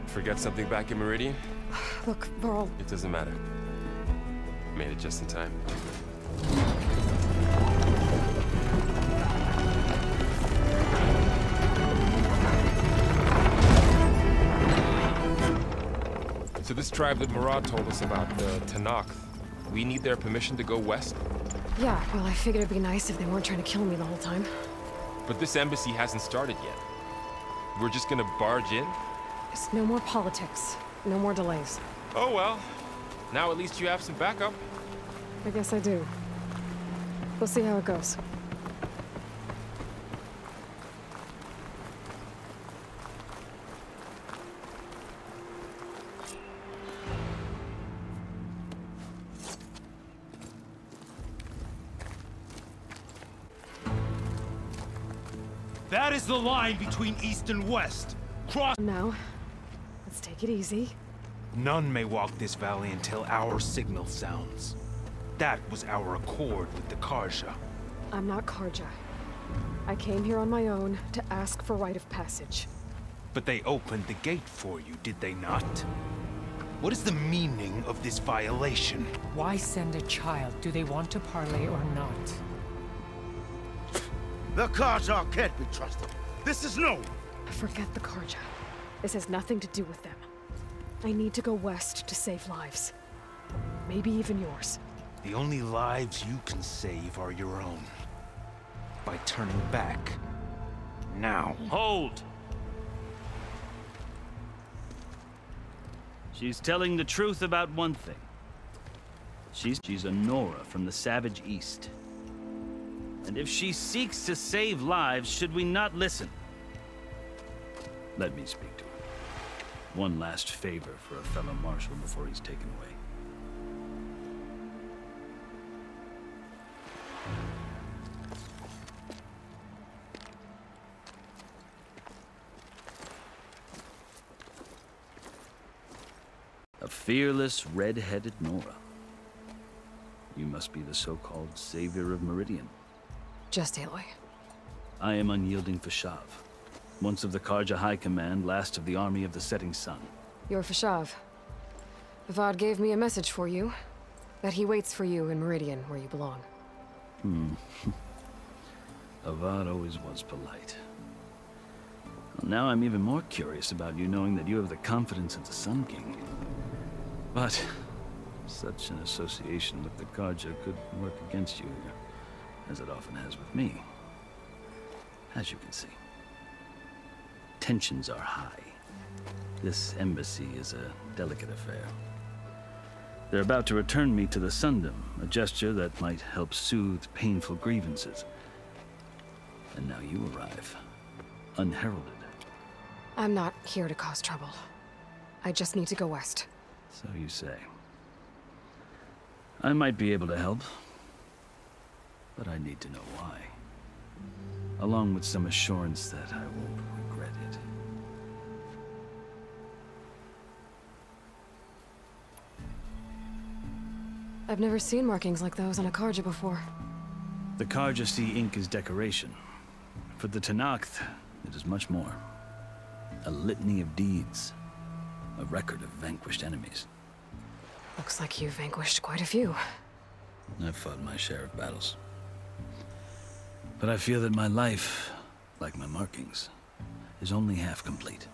Forget something back in Meridian? Look, Burl. It doesn't matter. Made it just in time. So this tribe that Murad told us about, the Tanakh, we need their permission to go west? Yeah, well, I figured it'd be nice if they weren't trying to kill me the whole time. But this embassy hasn't started yet. We're just gonna barge in? It's no more politics. No more delays. Oh well. Now at least you have some backup. I guess I do. We'll see how it goes. That is the line between East and West. Cross now. Let's take it easy. None may walk this valley until our signal sounds. That was our accord with the Karja. I'm not Karja. I came here on my own to ask for rite of passage. But they opened the gate for you, did they not? What is the meaning of this violation? Why send a child? Do they want to parley or not? The Karja can't be trusted. This is no. Forget the Karja. This has nothing to do with them. I need to go west to save lives. Maybe even yours. The only lives you can save are your own. By turning back. Now. Hold! She's telling the truth about one thing. She's a Nora from the Savage East. And if she seeks to save lives, should we not listen? Let me speak to her. One last favor for a fellow marshal before he's taken away. A fearless, red-headed Nora. You must be the so-called Savior of Meridian. Just Aloy. I am unyielding Fashav. Once of the Karja High Command, last of the army of the Setting Sun. You're Fashav. Avad gave me a message for you. That he waits for you in Meridian, where you belong. Avad always was polite. Well, now I'm even more curious about you knowing that you have the confidence of the Sun King. But such an association with the Karja could work against you here, as it often has with me. As you can see. Tensions are high. This embassy is a delicate affair. They're about to return me to the Sundom, a gesture that might help soothe painful grievances. And now you arrive, unheralded. I'm not here to cause trouble. I just need to go west. So you say. I might be able to help, but I need to know why. Along with some assurance that I won't regret it. I've never seen markings like those on a Karja before. The Karja see ink as decoration. For the Tanakh, it is much more. A litany of deeds. A record of vanquished enemies. Looks like you've vanquished quite a few. I've fought my share of battles. But I feel that my life, like my markings, is only half complete.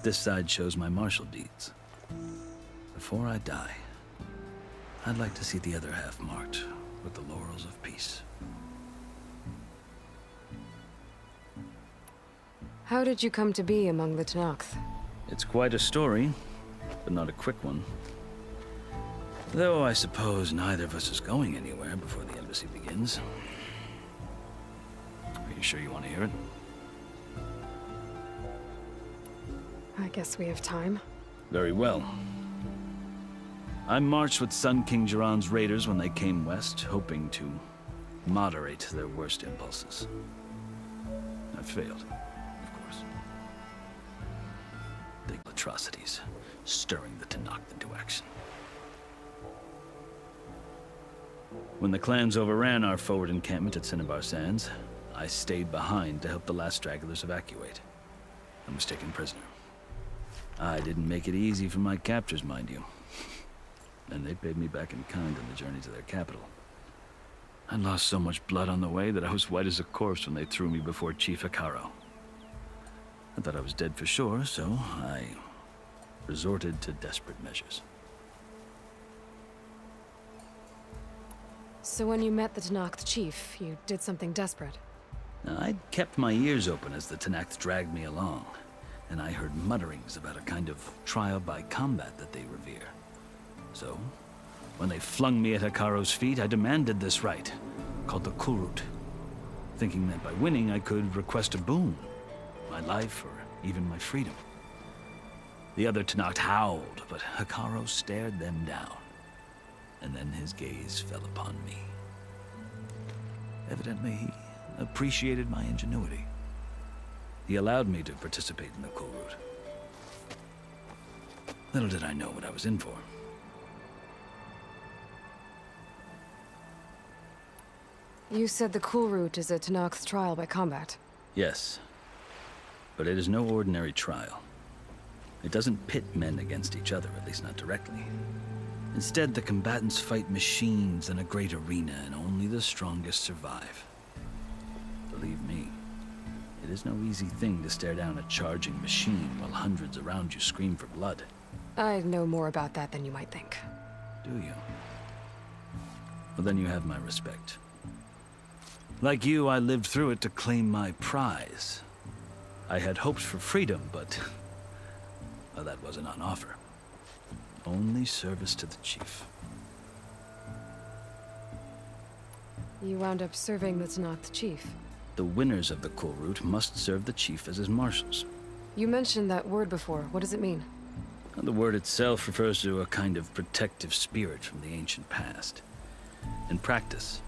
This side shows my martial deeds. Before I die, I'd like to see the other half marked with the laurels of peace. How did you come to be among the Tanakh? It's quite a story, but not a quick one. Though I suppose neither of us is going anywhere before the embassy begins. Are you sure you want to hear it? I guess we have time. Very well. I marched with Sun King Jiran's raiders when they came west, hoping to moderate their worst impulses. I failed, of course. The atrocities, stirring the Tenakth into action. When the clans overran our forward encampment at Cinnabar Sands, I stayed behind to help the last stragglers evacuate. I was taken prisoner. I didn't make it easy for my captors, mind you. And they paid me back in kind on the journey to their capital. I lost so much blood on the way that I was white as a corpse when they threw me before Chief Hekarro. I thought I was dead for sure, so I resorted to desperate measures. So when you met the Tenakth chief, you did something desperate? I'd kept my ears open as the Tenakth dragged me along, and I heard mutterings about a kind of trial by combat that they revere. So, when they flung me at Hekarro's feet, I demanded this rite, called the Kulrut, thinking that by winning I could request a boon, my life or even my freedom. The other Tenakth howled, but Hekarro stared them down, and then his gaze fell upon me. Evidently, he appreciated my ingenuity. He allowed me to participate in the Kulrut. Little did I know what I was in for. You said the Kulrut is a Tenakth trial by combat. Yes, but it is no ordinary trial. It doesn't pit men against each other, at least not directly. Instead, the combatants fight machines in a great arena, and only the strongest survive. Believe me, it is no easy thing to stare down a charging machine while hundreds around you scream for blood. I know more about that than you might think. Do you? Well, then you have my respect. Like you, I lived through it to claim my prize. I had hoped for freedom, but well, that wasn't on offer. Only service to the chief. You wound up serving the Tenakth chief. The winners of the Kulrut must serve the chief as his marshals. You mentioned that word before. What does it mean? The word itself refers to a kind of protective spirit from the ancient past. In practice,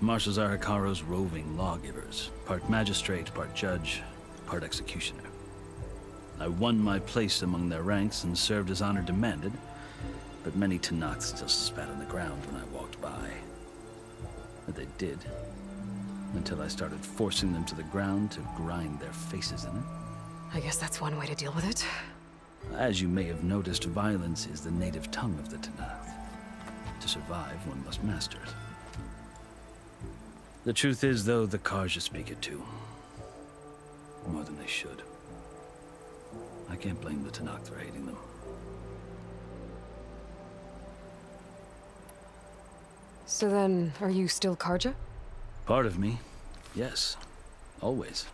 marshals are Hekarro's roving lawgivers, part magistrate, part judge, part executioner. I won my place among their ranks and served as honor demanded, but many Tenakth still spat on the ground when I walked by. But they did, until I started forcing them to the ground to grind their faces in it. I guess that's one way to deal with it. As you may have noticed, violence is the native tongue of the Tenakth. To survive, one must master it. The truth is, though, the Karja speak it too. More than they should. I can't blame the Tenakth for hating them. So then, are you still Karja? Part of me, yes. Always.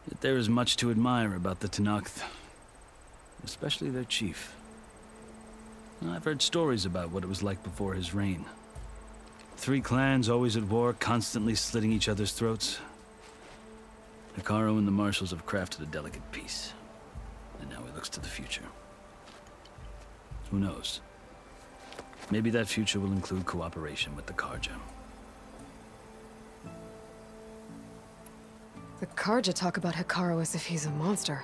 Yet there is much to admire about the Tenakth. Especially their chief. I've heard stories about what it was like before his reign. 3 clans always at war, constantly slitting each other's throats. Hekarro and the marshals have crafted a delicate peace. And now he looks to the future. Who knows? Maybe that future will include cooperation with the Karja. The Karja talk about Hekarro as if he's a monster.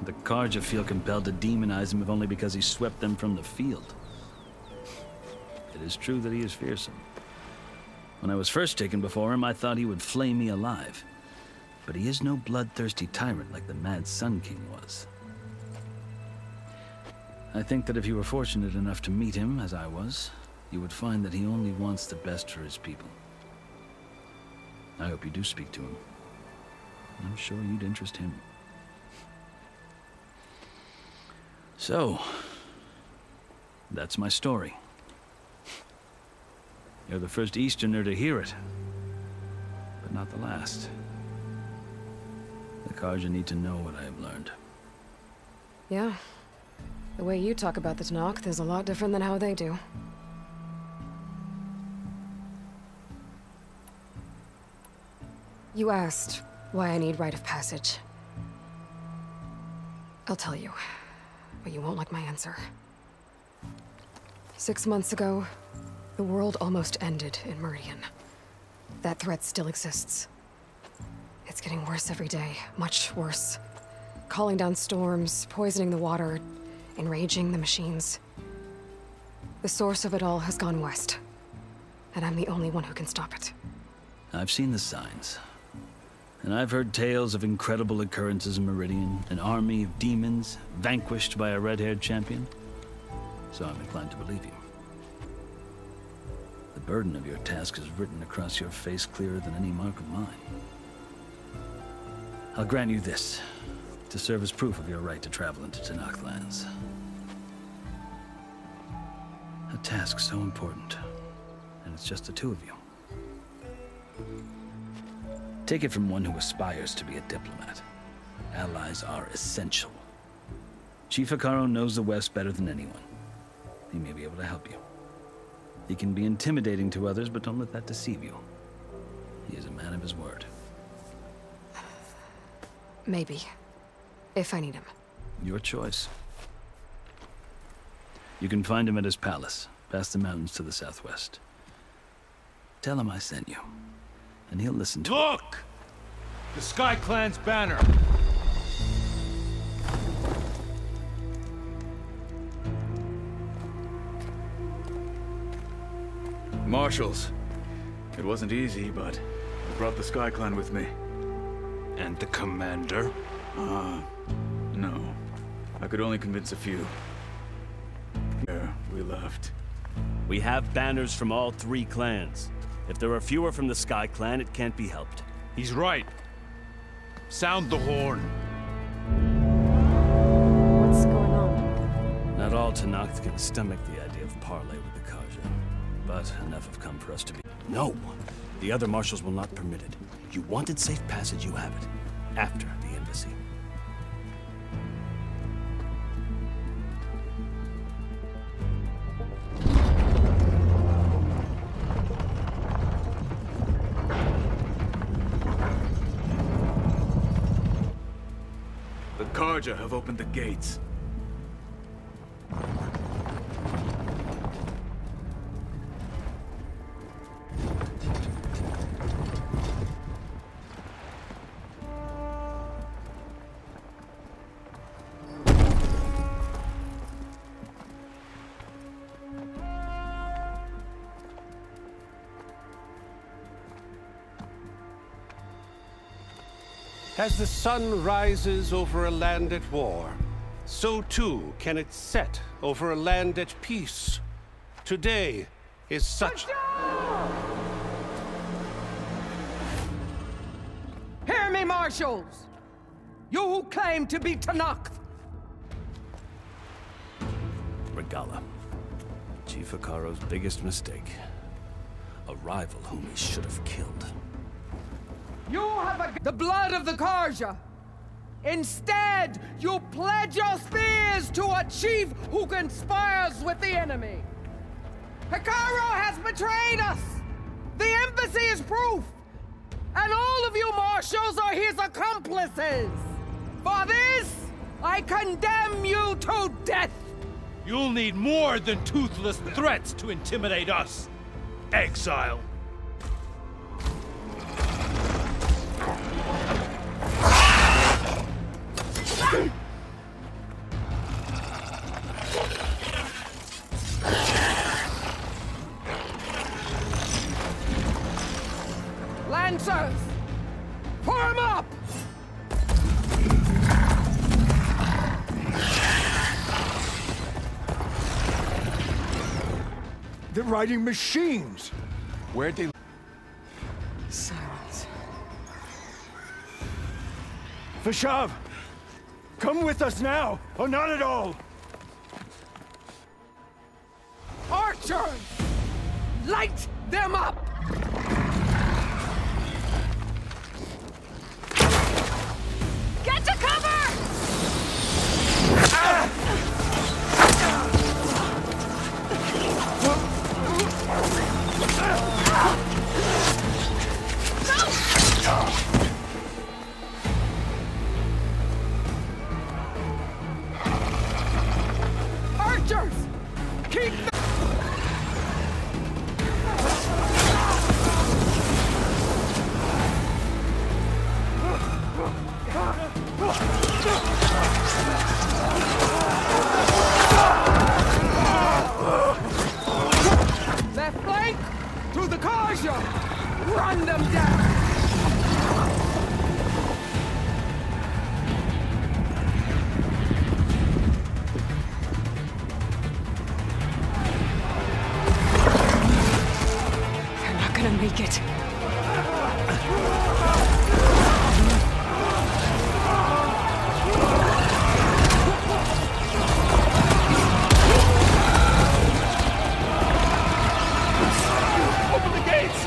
The Karja feel compelled to demonize him if only because he swept them from the field. It is true that he is fearsome. When I was first taken before him, I thought he would flay me alive. But he is no bloodthirsty tyrant like the Mad Sun King was. I think that if you were fortunate enough to meet him, as I was, you would find that he only wants the best for his people. I hope you do speak to him. I'm sure you'd interest him. So, that's my story. You're the first Easterner to hear it, but not the last. The Karja need to know what I have learned. Yeah. The way you talk about the Tenakth is a lot different than how they do. You asked why I need rite of passage. I'll tell you, but you won't like my answer. 6 months ago, the world almost ended in Meridian. That threat still exists. It's getting worse every day, much worse. Calling down storms, poisoning the water, enraging the machines. The source of it all has gone west, and I'm the only one who can stop it. I've seen the signs. And I've heard tales of incredible occurrences in Meridian, an army of demons vanquished by a red-haired champion. So I'm inclined to believe you. The burden of your task is written across your face clearer than any mark of mine. I'll grant you this, to serve as proof of your right to travel into Tenakth lands. A task so important, and it's just the two of you. Take it from one who aspires to be a diplomat. Allies are essential. Chief Hekarro knows the West better than anyone. He may be able to help you. He can be intimidating to others, but don't let that deceive you. He is a man of his word. Maybe. If I need him. Your choice. You can find him at his palace, past the mountains to the southwest. Tell him I sent you, and he'll listen to Look! The Sky Clan's banner! Marshals. It wasn't easy, but I brought the Sky Clan with me. And the commander? No. I could only convince a few. There, we left. We have banners from all 3 clans. If there are fewer from the Sky Clan, it can't be helped. He's right. Sound the horn. What's going on? Not all Tenakth can stomach the idea of parley with the Karja. But enough have come for us to be... No! The other marshals will not permit it. You wanted safe passage, you have it. After the embassy. The Karja have opened the gates. As the sun rises over a land at war, so too can it set over a land at peace. Today is such... Hear me, marshals! You who claim to be Tenakth! Regala. Chief Hekarro's biggest mistake. A rival whom he should have killed. You have the blood of the Karja! Instead, you pledge your spears to a chief who conspires with the enemy! Hekarro has betrayed us! The embassy is proof! And all of you marshals are his accomplices! For this, I condemn you to death! You'll need more than toothless threats to intimidate us. Exile. Lancers! Form up! They're riding machines! Where'd they... Silence. Vashav! Come with us now, or not at all! Archers! Light them up! Get to cover! Archers! Keep them! make it. Open the gates!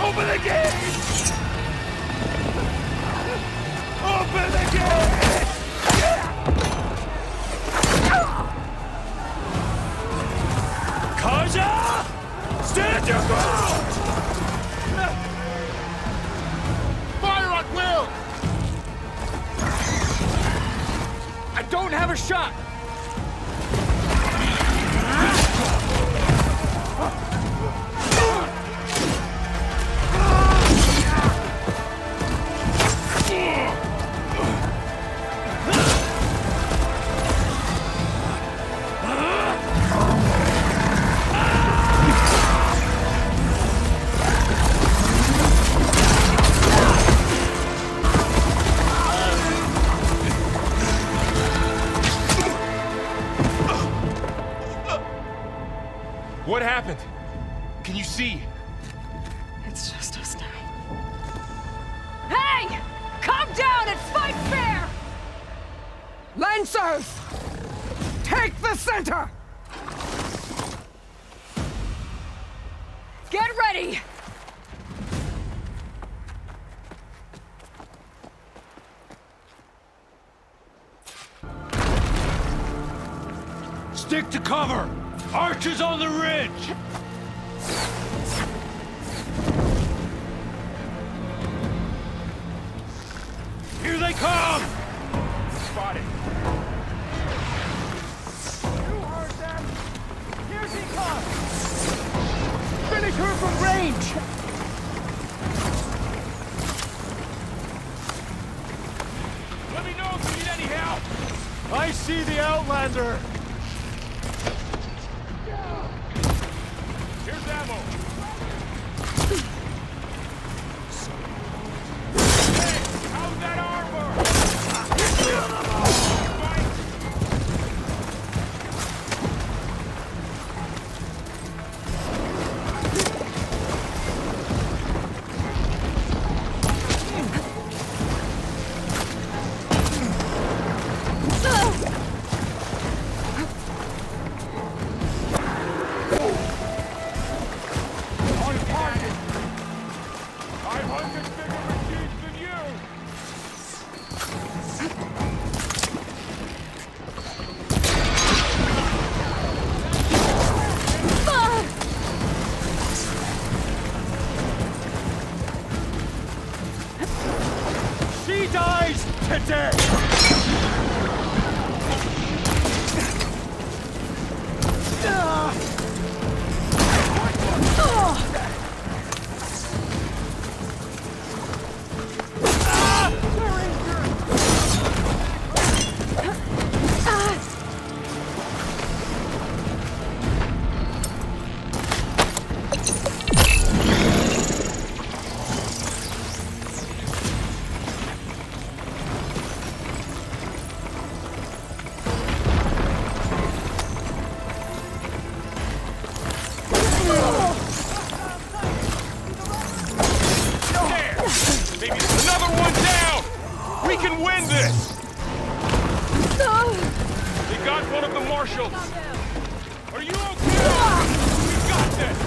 Open the gates! Open the gates! Kaja! Stand your ground! Fire at will! I don't have a shot! What happened? Can you see? It's just us now. Hey! Calm down and fight fair! Lancers! Take the center! Get ready! Stick to cover! Archers on the ridge! Here they come! Spotted. You heard them! Here she comes! Finish her from range! Let me know if you need any help! I see the Outlander! Here's ammo! Hey, how's that armor? She dies today! Another one down! We can win this! They got one of the marshals! Are you okay? We got this!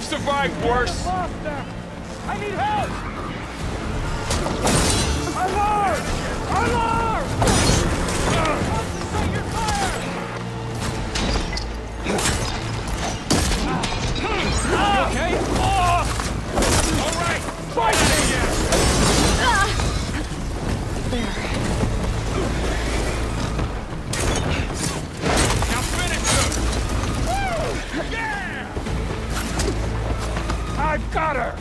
Survived worse. I need help! Alarm! Alarm! Concentrate your fire! You okay? All right, fight! Got her!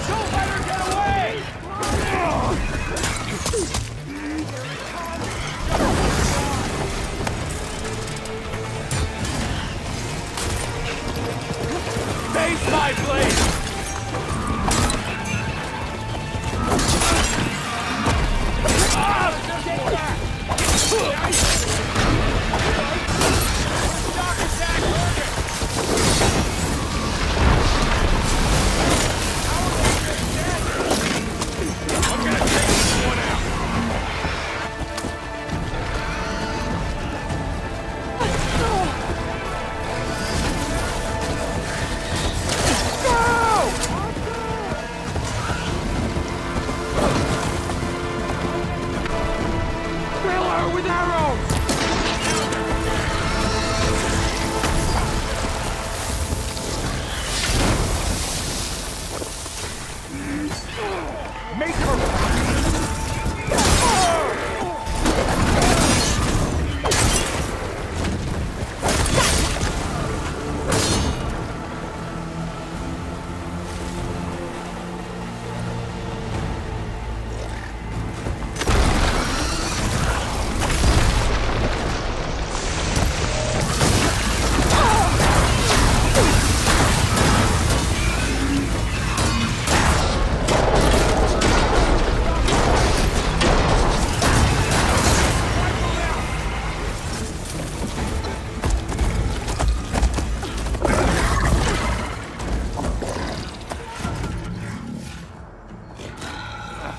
Don't let her get away! Face my blade!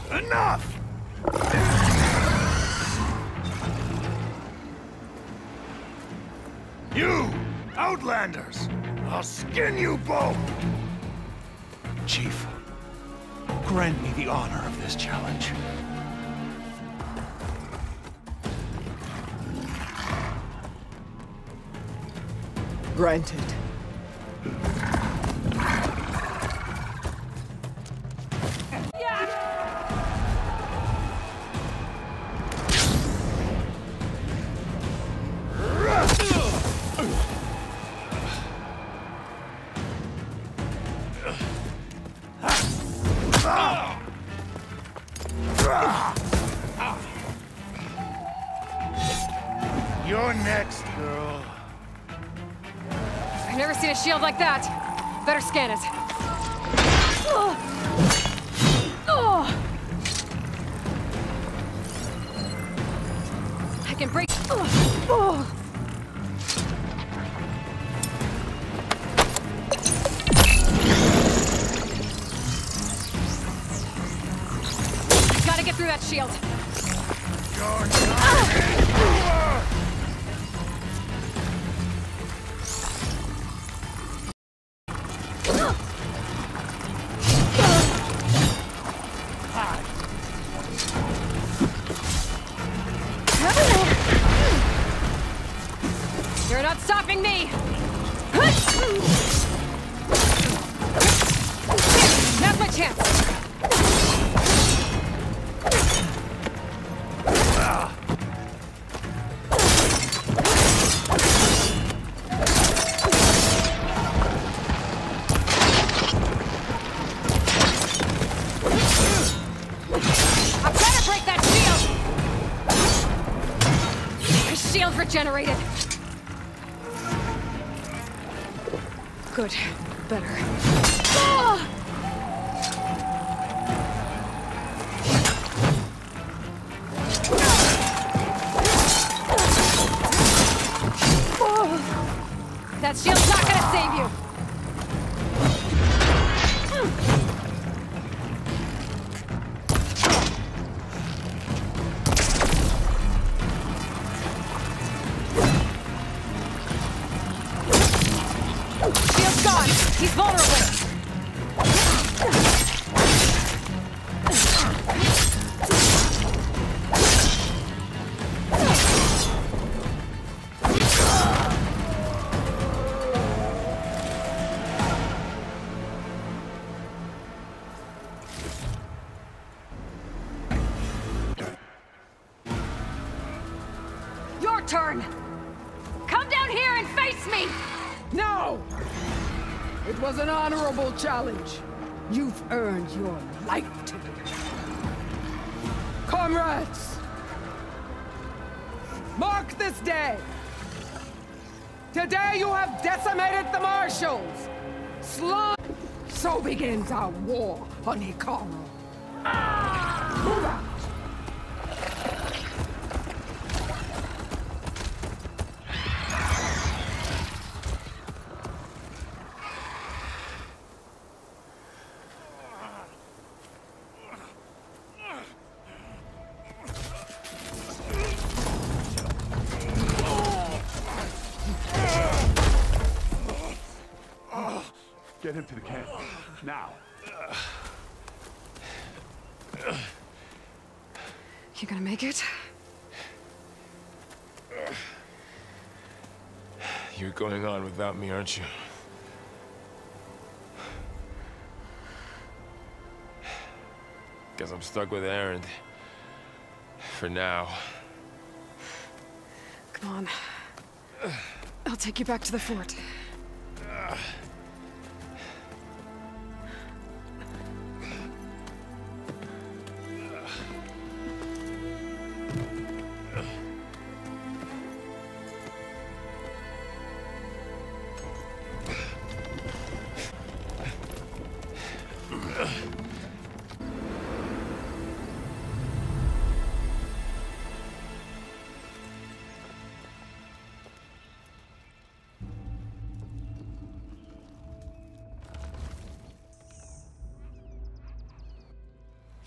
Enough! You, Outlanders! I'll skin you both! Chief, grant me the honor of this challenge. Granted. You're next, girl. I've never seen a shield like that. Better scan it. I can break. Gotta get through that shield. You're not stopping me! Now's my chance! I better break that shield! My shield's regenerated! Good. Better. That shield's not gonna save you! Shield's gone! He's vulnerable! Your turn! Come down here and face me! No! It was an honorable challenge. You've earned your life today. Comrades! Mark this day! Today you have decimated the Marshals! So begins our war on Hikaru. Move out! Get him to the camp. Now. You gonna make it? You're going on without me, aren't you? Guess I'm stuck with Aaron. For now. Come on. I'll take you back to the fort.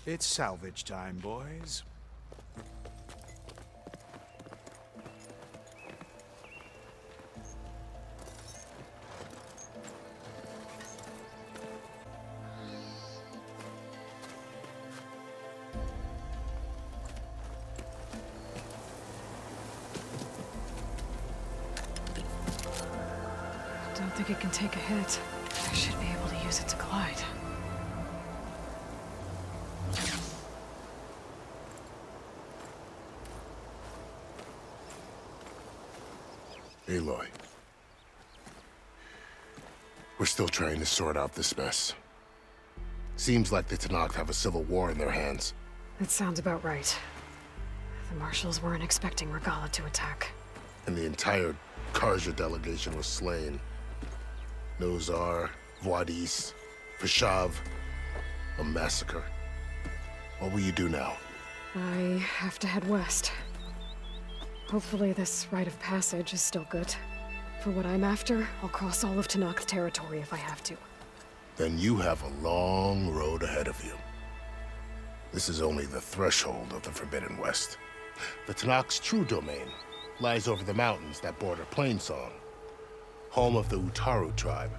It's salvage time, boys. Don't think it can take a hit. I should be able to use it to glide. Aloy. We're still trying to sort out this mess. Seems like the Tenakth have a civil war in their hands. That sounds about right. The Marshals weren't expecting Regalla to attack. And the entire Karja delegation was slain. Nozar, Wadis, Fashav, a massacre. What will you do now? I have to head west. Hopefully this rite of passage is still good. For what I'm after, I'll cross all of Tenakth territory if I have to. Then you have a long road ahead of you. This is only the threshold of the Forbidden West. The Tenakth's true domain lies over the mountains that border Plainsong, home of the Utaru tribe.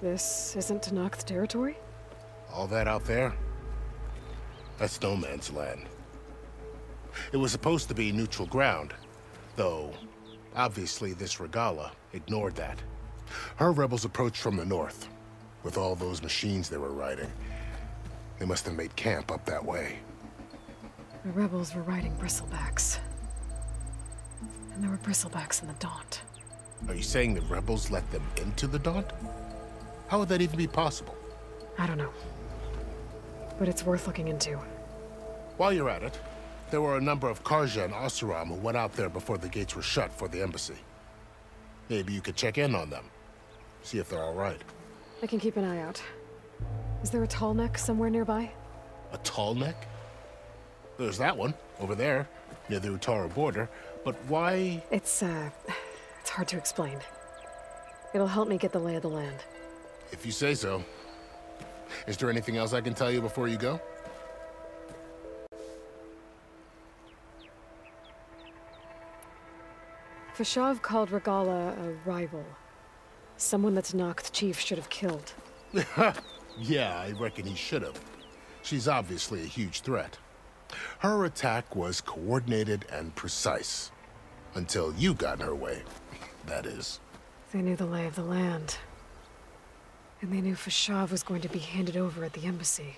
This isn't Tenakth territory? All that out there? That's no man's land. It was supposed to be neutral ground, though obviously this Regalla ignored that. Her rebels approached from the north. With all those machines they were riding, they must have made camp up that way. The rebels were riding bristlebacks. And there were bristlebacks in the Daunt. Are you saying the rebels let them into the Daunt? How would that even be possible? I don't know. But it's worth looking into. While you're at it, there were a number of Karja and Oseram who went out there before the gates were shut for the embassy. Maybe you could check in on them. See if they're all right. I can keep an eye out. Is there a tall neck somewhere nearby? A tall neck? There's that one, over there, near the Utaru border. But why? It's hard to explain. It'll help me get the lay of the land. If you say so. Is there anything else I can tell you before you go? Fashav called Regalla a rival. Someone that Tenakth chief should have killed. Yeah, I reckon he should have. She's obviously a huge threat. Her attack was coordinated and precise. Until you got in her way, that is. They knew the lay of the land. And they knew Fashav was going to be handed over at the embassy.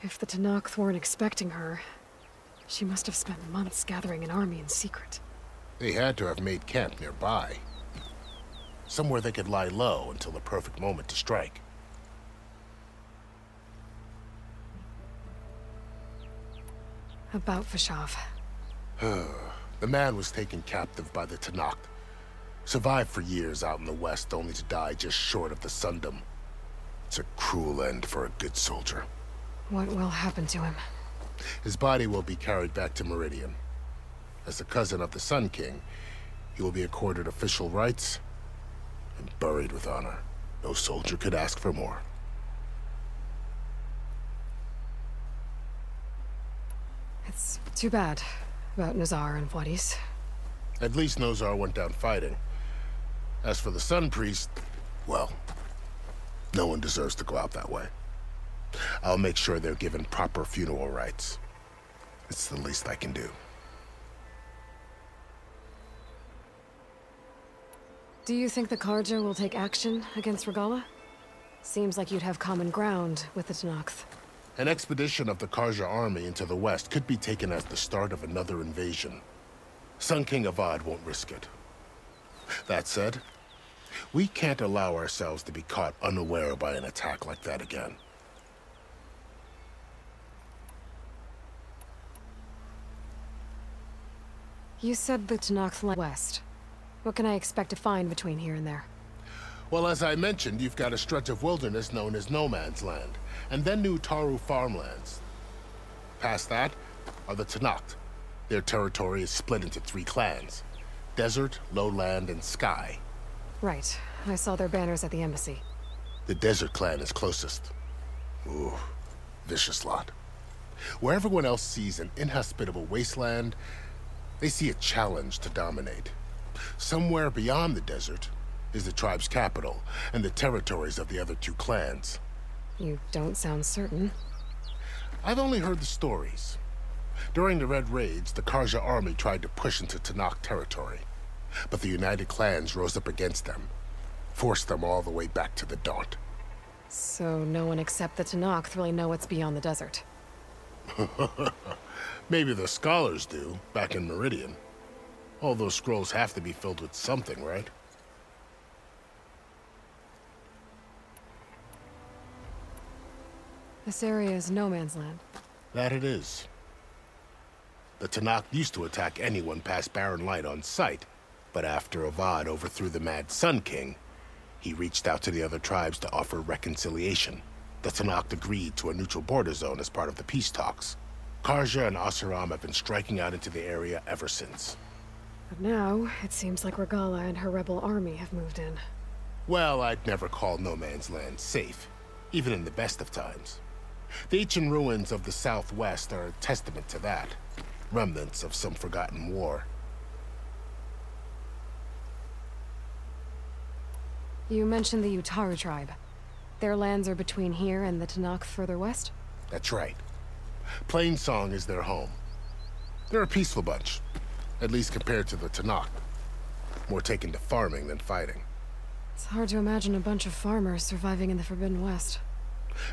If the Tenakth weren't expecting her, she must have spent months gathering an army in secret. They had to have made camp nearby. Somewhere they could lie low until the perfect moment to strike. About Fashov. The man was taken captive by the Tenakth. Survived for years out in the west, only to die just short of the Sundom. It's a cruel end for a good soldier. What will happen to him? His body will be carried back to Meridian. As the cousin of the Sun King, he will be accorded official rights and buried with honor. No soldier could ask for more. It's too bad about Nazar and Wadis. At least Nazar went down fighting. As for the Sun Priest, well, no one deserves to go out that way. I'll make sure they're given proper funeral rites. It's the least I can do. Do you think the Karja will take action against Regalla? Seems like you'd have common ground with the Tenakth. An expedition of the Karja army into the west could be taken as the start of another invasion. Sun King Avad won't risk it. That said, we can't allow ourselves to be caught unaware by an attack like that again. You said the Tenakth lie west. What can I expect to find between here and there? Well, as I mentioned, you've got a stretch of wilderness known as No Man's Land, and then New Taru farmlands. Past that are the Tenakth. Their territory is split into 3 clans: Desert, Lowland, and Sky. Right. I saw their banners at the embassy. The Desert clan is closest. Ooh, vicious lot. Where everyone else sees an inhospitable wasteland, they see a challenge to dominate. Somewhere beyond the desert is the tribe's capital and the territories of the other 2 clans. You don't sound certain. I've only heard the stories. During the Red Raids, the Karja army tried to push into Tenakth territory, but the United Clans rose up against them, forced them all the way back to the Daunt. So no one except the Tenakth really know what's beyond the desert. Maybe the scholars do, back in Meridian. All those scrolls have to be filled with something, right? This area is no man's land. That it is. The Tenakth used to attack anyone past Barren Light on sight, but after Avad overthrew the Mad Sun King, he reached out to the other tribes to offer reconciliation. The Tenakth agreed to a neutral border zone as part of the peace talks. Karja and Oseram have been striking out into the area ever since. But now, it seems like Regalla and her rebel army have moved in. Well, I'd never call No Man's Land safe, even in the best of times. The ancient ruins of the Southwest are a testament to that. Remnants of some forgotten war. You mentioned the Utaru tribe. Their lands are between here and the Tenakth further west? That's right. Plainsong is their home. They're a peaceful bunch, at least compared to the Tenakth. More taken to farming than fighting. It's hard to imagine a bunch of farmers surviving in the Forbidden West.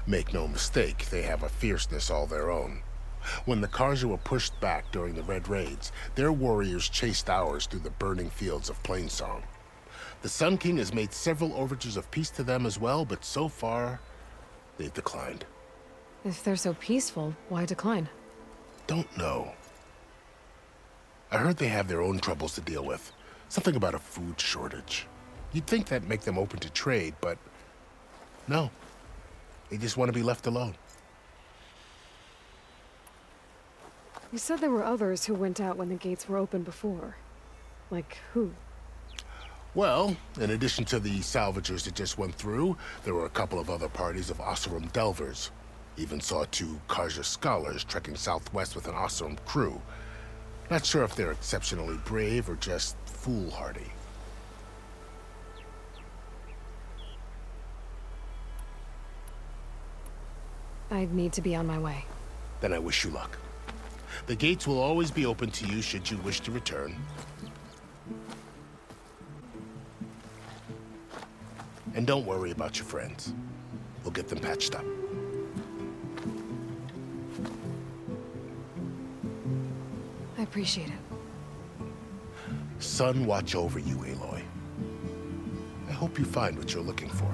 Make no mistake, they have a fierceness all their own. When the Karja were pushed back during the Red Raids, their warriors chased ours through the burning fields of Plainsong. The Sun King has made several overtures of peace to them as well, but so far, they've declined. If they're so peaceful, why decline? Don't know. I heard they have their own troubles to deal with. Something about a food shortage. You'd think that'd make them open to trade, but no. They just want to be left alone. You said there were others who went out when the gates were open before. Like who? Well, in addition to the salvagers that just went through, there were a couple of other parties of Oseram delvers. Even saw 2 Karja scholars trekking southwest with an Oseram crew. Not sure if they're exceptionally brave or just foolhardy. I'd need to be on my way. Then I wish you luck. The gates will always be open to you should you wish to return. And don't worry about your friends. We'll get them patched up. I appreciate it. Sun watch over you, Aloy. I hope you find what you're looking for.